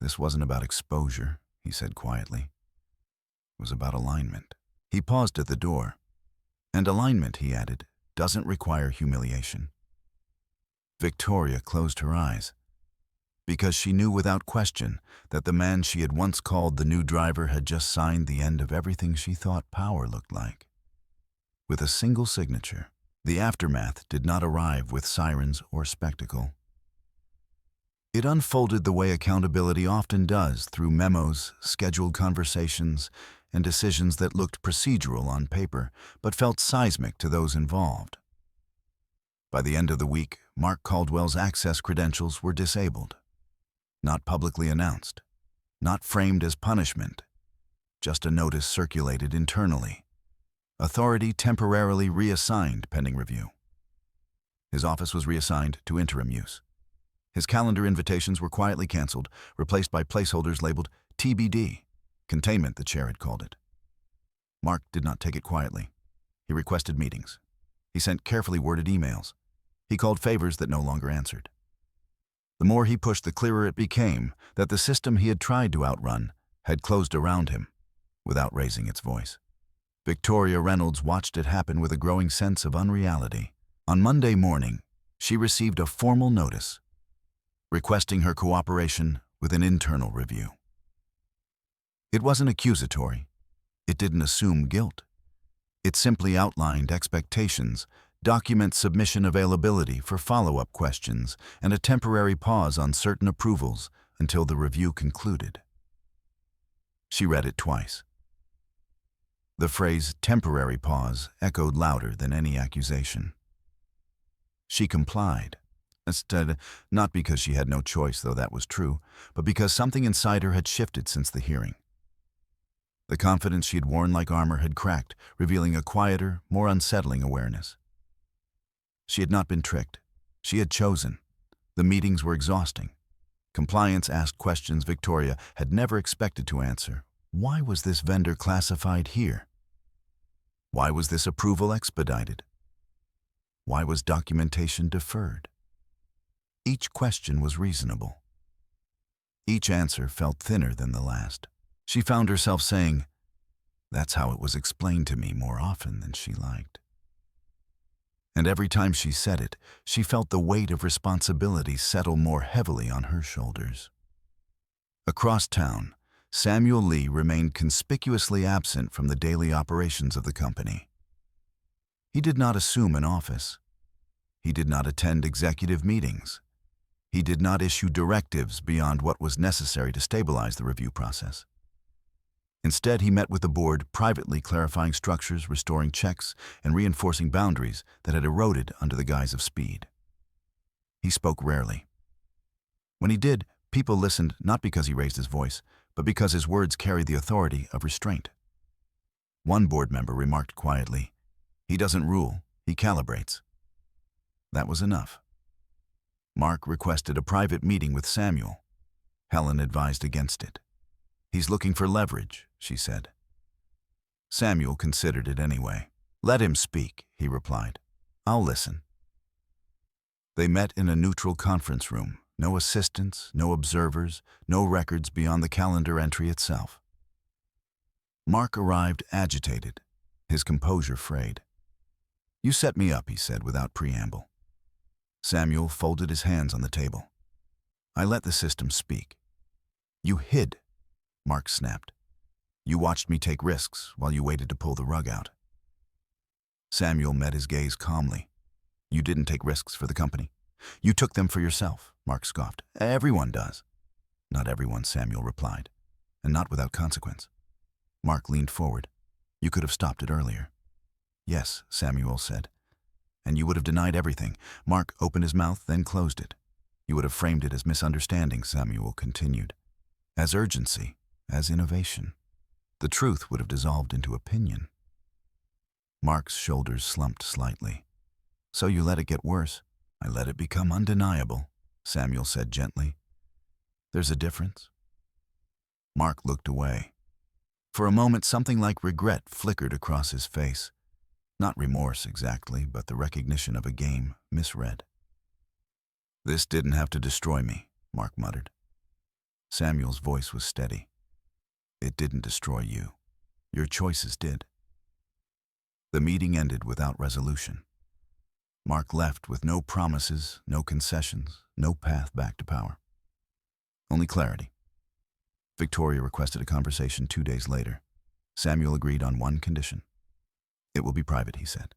"This wasn't about exposure," he said quietly. "It was about alignment." He paused at the door. "And alignment," he added, "doesn't require humiliation." Victoria closed her eyes, because she knew without question that the man she had once called the new driver had just signed the end of everything she thought power looked like. With a single signature. The aftermath did not arrive with sirens or spectacle. It unfolded the way accountability often does, through memos, scheduled conversations, and decisions that looked procedural on paper, but felt seismic to those involved. By the end of the week, Mark Caldwell's access credentials were disabled. Not publicly announced, not framed as punishment, just a notice circulated internally. Authority temporarily reassigned pending review. His office was reassigned to interim use. His calendar invitations were quietly canceled, replaced by placeholders labeled TBD, containment the chair had called it. Mark did not take it quietly. He requested meetings. He sent carefully worded emails. He called favors that no longer answered. The more he pushed, the clearer it became that the system he had tried to outrun had closed around him, without raising its voice. Victoria Reynolds watched it happen with a growing sense of unreality. On Monday morning, she received a formal notice requesting her cooperation with an internal review. It wasn't accusatory. It didn't assume guilt. It simply outlined expectations, document submission availability for follow-up questions, and a temporary pause on certain approvals until the review concluded. She read it twice. The phrase "temporary pause" echoed louder than any accusation. She complied. Instead, not because she had no choice, though that was true, but because something inside her had shifted since the hearing. The confidence she had worn like armor had cracked, revealing a quieter, more unsettling awareness. She had not been tricked. She had chosen. The meetings were exhausting. Compliance asked questions Victoria had never expected to answer. Why was this vendor classified here? Why was this approval expedited? Why was documentation deferred? Each question was reasonable. Each answer felt thinner than the last. She found herself saying, "That's how it was explained to me," more often than she liked. And every time she said it, she felt the weight of responsibility settle more heavily on her shoulders. Across town, Samuel Lee remained conspicuously absent from the daily operations of the company. He did not assume an office. He did not attend executive meetings. He did not issue directives beyond what was necessary to stabilize the review process. Instead, he met with the board, privately clarifying structures, restoring checks, and reinforcing boundaries that had eroded under the guise of speed. He spoke rarely. When he did, people listened not because he raised his voice, but because his words carried the authority of restraint. One board member remarked quietly, "He doesn't rule, he calibrates." That was enough. Mark requested a private meeting with Samuel. Helen advised against it. "He's looking for leverage," she said. Samuel considered it anyway. "Let him speak," he replied. "I'll listen." They met in a neutral conference room. No assistants, no observers, no records beyond the calendar entry itself. Mark arrived agitated, his composure frayed. "You set me up," he said without preamble. Samuel folded his hands on the table. "I let the system speak." "You hid," Mark snapped. "You watched me take risks while you waited to pull the rug out." Samuel met his gaze calmly. "You didn't take risks for the company. You took them for yourself," Mark scoffed. "Everyone does." "Not everyone," Samuel replied, "and not without consequence." Mark leaned forward. "You could have stopped it earlier." "Yes," Samuel said. "And you would have denied everything." Mark opened his mouth, then closed it. "You would have framed it as misunderstanding," Samuel continued. "As urgency, as innovation. The truth would have dissolved into opinion." Mark's shoulders slumped slightly. "So you let it get worse." "I let it become undeniable," Samuel said gently. "There's a difference." Mark looked away. For a moment, something like regret flickered across his face. Not remorse exactly, but the recognition of a game misread. "This didn't have to destroy me," Mark muttered. Samuel's voice was steady. "It didn't destroy you. Your choices did." The meeting ended without resolution. Mark left with no promises, no concessions, no path back to power. Only clarity. Victoria requested a conversation 2 days later. Samuel agreed on one condition. "It will be private," he said.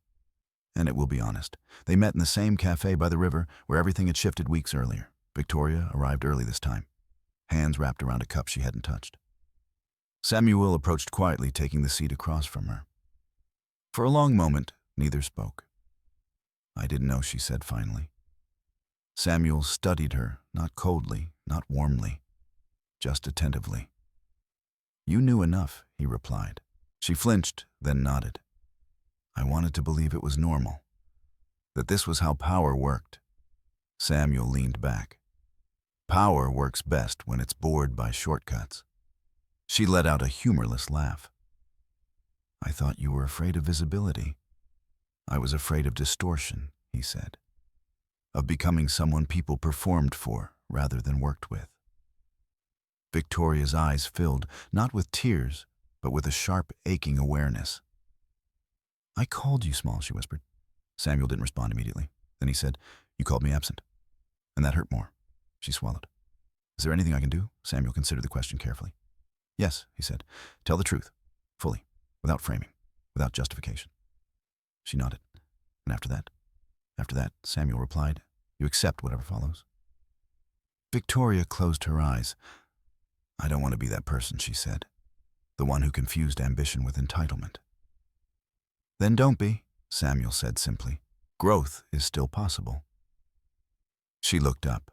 "And it will be honest." They met in the same cafe by the river where everything had shifted weeks earlier. Victoria arrived early this time, hands wrapped around a cup she hadn't touched. Samuel approached quietly, taking the seat across from her. For a long moment, neither spoke. "I didn't know," she said finally. Samuel studied her, not coldly, not warmly, just attentively. "You knew enough," he replied. She flinched, then nodded. "I wanted to believe it was normal, that this was how power worked." Samuel leaned back. "Power works best when it's bored by shortcuts." She let out a humorless laugh. "I thought you were afraid of visibility." "I was afraid of distortion," he said. "Of becoming someone people performed for rather than worked with." Victoria's eyes filled, not with tears, but with a sharp, aching awareness. "I called you small," she whispered. Samuel didn't respond immediately. Then he said, "You called me absent." And that hurt more. She swallowed. "Is there anything I can do?" Samuel considered the question carefully. "Yes," he said. "Tell the truth, fully, without framing, without justification." She nodded. "And after that?" "After that," Samuel replied, "you accept whatever follows." Victoria closed her eyes. "I don't want to be that person," she said. "The one who confused ambition with entitlement." "Then don't be," Samuel said simply. "Growth is still possible." She looked up.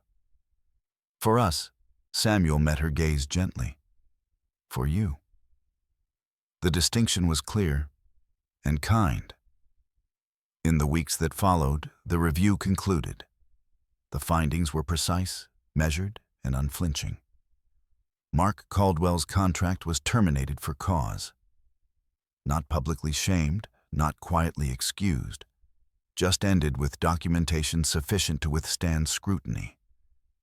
"For us," Samuel met her gaze gently. "For you." The distinction was clear and kind. In the weeks that followed, the review concluded. The findings were precise, measured, and unflinching. Mark Caldwell's contract was terminated for cause. Not publicly shamed, not quietly excused, just ended with documentation sufficient to withstand scrutiny.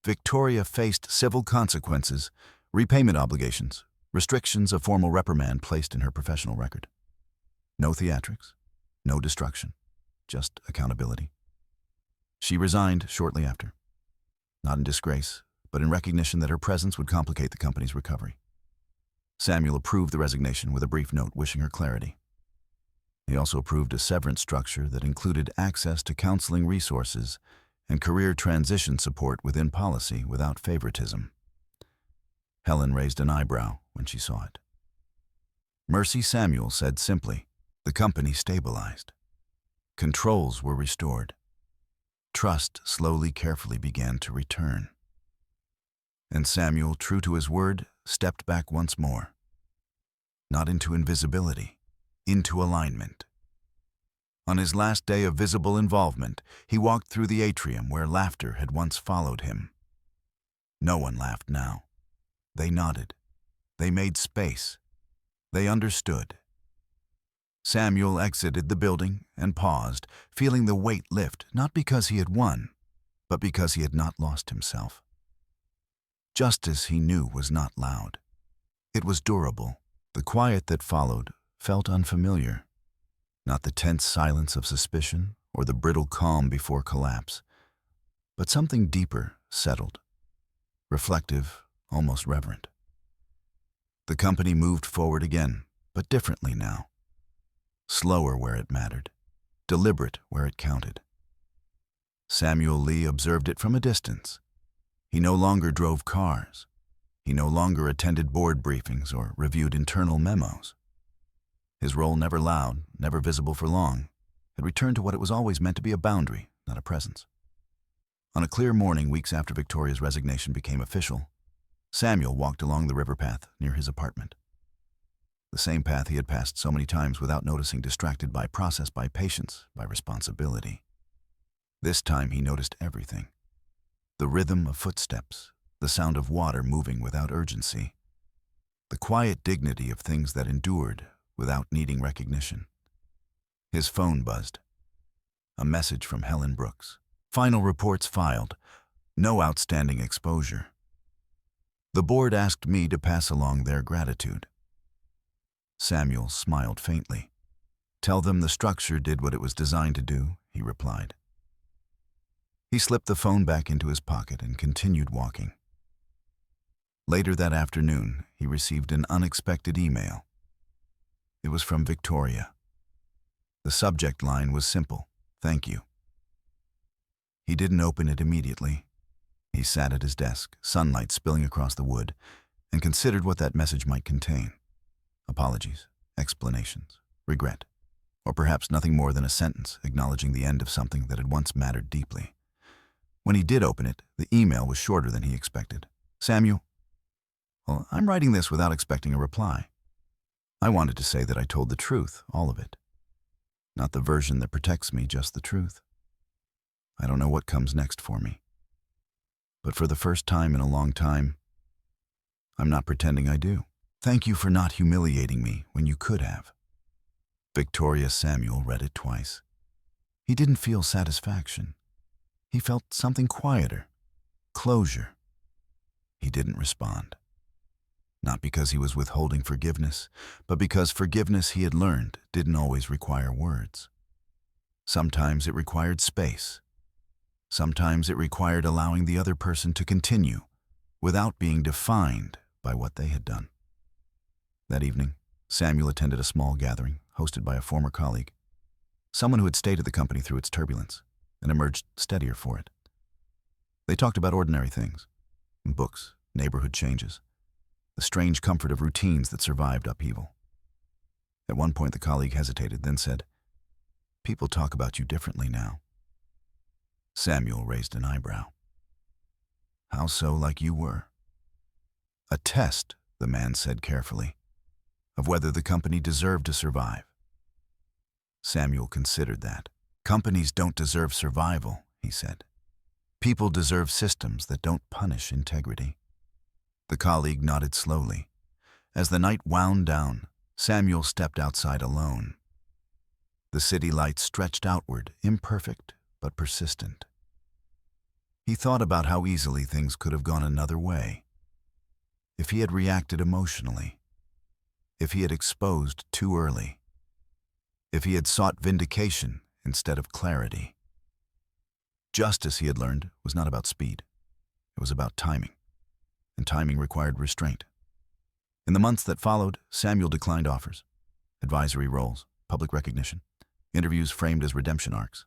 Victoria faced civil consequences, repayment obligations, restrictions of formal reprimand placed in her professional record. No theatrics, no destruction, just accountability. She resigned shortly after, not in disgrace, but in recognition that her presence would complicate the company's recovery. Samuel approved the resignation with a brief note wishing her clarity. He also approved a severance structure that included access to counseling resources and career transition support within policy without favoritism. Helen raised an eyebrow when she saw it. Mercy Samuel said simply, the company stabilized. Controls were restored. Trust slowly, carefully began to return. And Samuel, true to his word, stepped back once more. Not into invisibility, into alignment. On his last day of visible involvement, he walked through the atrium where laughter had once followed him. No one laughed now. They nodded. They made space. They understood. Samuel exited the building and paused, feeling the weight lift, not because he had won, but because he had not lost himself. Justice, he knew, was not loud. It was durable. The quiet that followed felt unfamiliar. Not the tense silence of suspicion or the brittle calm before collapse, but something deeper, settled, reflective, almost reverent. The company moved forward again, but differently now. Slower where it mattered, deliberate where it counted. Samuel Lee observed it from a distance. He no longer drove cars. He no longer attended board briefings or reviewed internal memos. His role, never loud, never visible for long, had returned to what it was always meant to be, a boundary, not a presence. On a clear morning, weeks after Victoria's resignation became official, Samuel walked along the river path near his apartment. The same path he had passed so many times without noticing, distracted by process, by patience, by responsibility. This time he noticed everything. The rhythm of footsteps, the sound of water moving without urgency, the quiet dignity of things that endured without needing recognition. His phone buzzed. A message from Helen Brooks. Final reports filed. No outstanding exposure. The board asked me to pass along their gratitude. Samuel smiled faintly. "Tell them the structure did what it was designed to do," he replied. He slipped the phone back into his pocket and continued walking. Later that afternoon, he received an unexpected email. It was from Victoria. The subject line was simple, "Thank you." He didn't open it immediately. He sat at his desk, sunlight spilling across the wood, and considered what that message might contain. Apologies, explanations, regret, or perhaps nothing more than a sentence acknowledging the end of something that had once mattered deeply. When he did open it, the email was shorter than he expected. Samuel, well, I'm writing this without expecting a reply. I wanted to say that I told the truth, all of it. Not the version that protects me, just the truth. I don't know what comes next for me. But for the first time in a long time, I'm not pretending I do. Thank you for not humiliating me when you could have. Victorious Samuel read it twice. He didn't feel satisfaction. He felt something quieter, closure. He didn't respond. Not because he was withholding forgiveness, but because forgiveness, he had learned, didn't always require words. Sometimes it required space. Sometimes it required allowing the other person to continue without being defined by what they had done. That evening, Samuel attended a small gathering hosted by a former colleague, someone who had stayed at the company through its turbulence and emerged steadier for it. They talked about ordinary things, books, neighborhood changes, the strange comfort of routines that survived upheaval. At one point, the colleague hesitated, then said, "People talk about you differently now." Samuel raised an eyebrow. "How so, like you were?" "A test," the man said carefully, "of whether the company deserved to survive." Samuel considered that. "Companies don't deserve survival," he said. "People deserve systems that don't punish integrity." The colleague nodded slowly. As the night wound down, Samuel stepped outside alone. The city lights stretched outward, imperfect but persistent. He thought about how easily things could have gone another way. If he had reacted emotionally, if he had exposed too early, if he had sought vindication instead of clarity. Justice, he had learned, was not about speed. It was about timing, and timing required restraint. In the months that followed, Samuel declined offers, advisory roles, public recognition, interviews framed as redemption arcs.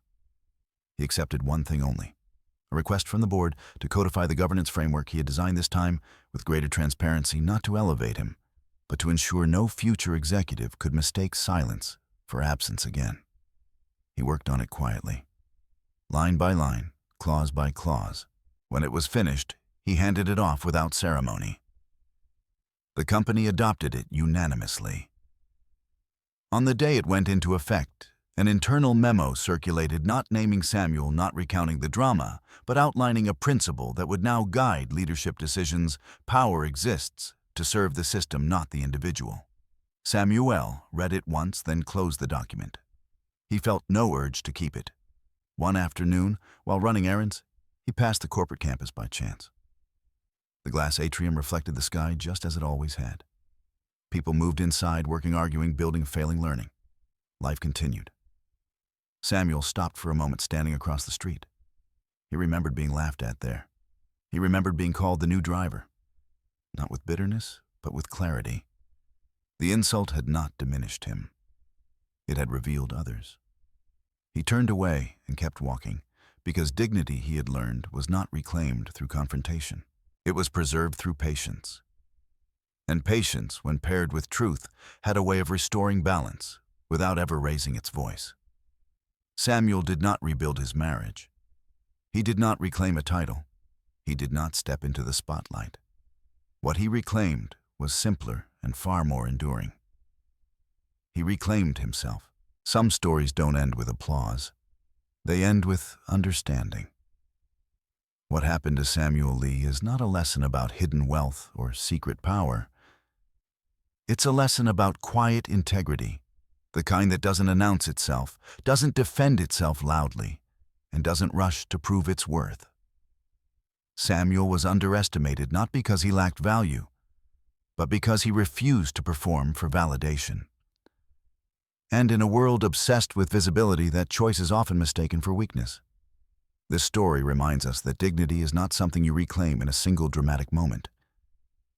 He accepted one thing only, a request from the board to codify the governance framework he had designed this time with greater transparency, not to elevate him, but to ensure no future executive could mistake silence for absence again. He worked on it quietly, line by line, clause by clause. When it was finished, he handed it off without ceremony. The company adopted it unanimously. On the day it went into effect, an internal memo circulated not naming Samuel, not recounting the drama, but outlining a principle that would now guide leadership decisions. Power exists to serve the system, not the individual. Samuel read it once, then closed the document. He felt no urge to keep it. One afternoon, while running errands, he passed the corporate campus by chance. The glass atrium reflected the sky just as it always had. People moved inside, working, arguing, building, failing, learning. Life continued. Samuel stopped for a moment, standing across the street. He remembered being laughed at there. He remembered being called the new driver. Not with bitterness, but with clarity. The insult had not diminished him. It had revealed others. He turned away and kept walking, because dignity, he had learned, was not reclaimed through confrontation. It was preserved through patience. And patience, when paired with truth, had a way of restoring balance without ever raising its voice. Samuel did not rebuild his marriage. He did not reclaim a title. He did not step into the spotlight. What he reclaimed was simpler and far more enduring. He reclaimed himself. Some stories don't end with applause. They end with understanding. What happened to Samuel Lee is not a lesson about hidden wealth or secret power. It's a lesson about quiet integrity, the kind that doesn't announce itself, doesn't defend itself loudly, and doesn't rush to prove its worth. Samuel was underestimated not because he lacked value, but because he refused to perform for validation. And in a world obsessed with visibility, that choice is often mistaken for weakness. This story reminds us that dignity is not something you reclaim in a single dramatic moment.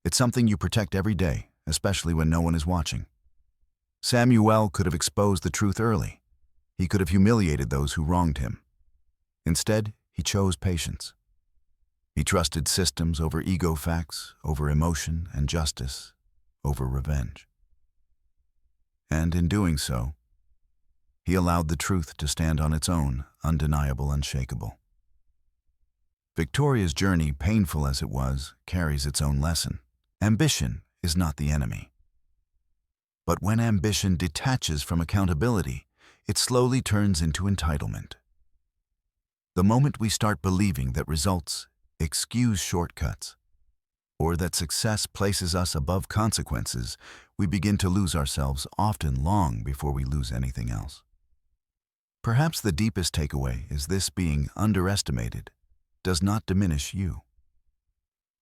It's something you protect every day, especially when no one is watching. Samuel could have exposed the truth early. He could have humiliated those who wronged him. Instead, he chose patience. He trusted systems over ego, facts over emotion, and justice over revenge. And in doing so, he allowed the truth to stand on its own, undeniable, unshakable. Victoria's journey, painful as it was, carries its own lesson. Ambition is not the enemy. But when ambition detaches from accountability, it slowly turns into entitlement. The moment we start believing that results excuse shortcuts, or that success places us above consequences, we begin to lose ourselves, often long before we lose anything else. Perhaps the deepest takeaway is this: being underestimated does not diminish you.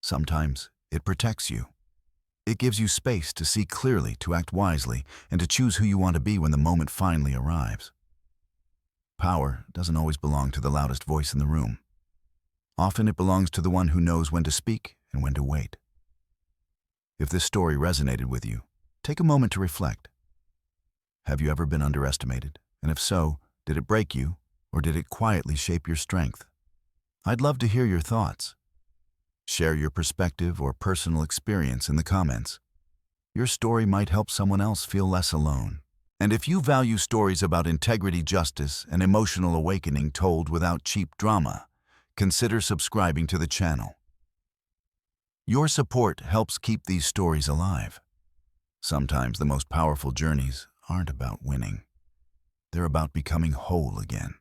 Sometimes it protects you. It gives you space to see clearly, to act wisely, and to choose who you want to be when the moment finally arrives. Power doesn't always belong to the loudest voice in the room. Often it belongs to the one who knows when to speak and when to wait. If this story resonated with you, take a moment to reflect. Have you ever been underestimated? And if so, did it break you, or did it quietly shape your strength? I'd love to hear your thoughts. Share your perspective or personal experience in the comments. Your story might help someone else feel less alone. And if you value stories about integrity, justice, and emotional awakening told without cheap drama, consider subscribing to the channel. Your support helps keep these stories alive. Sometimes the most powerful journeys aren't about winning. They're about becoming whole again.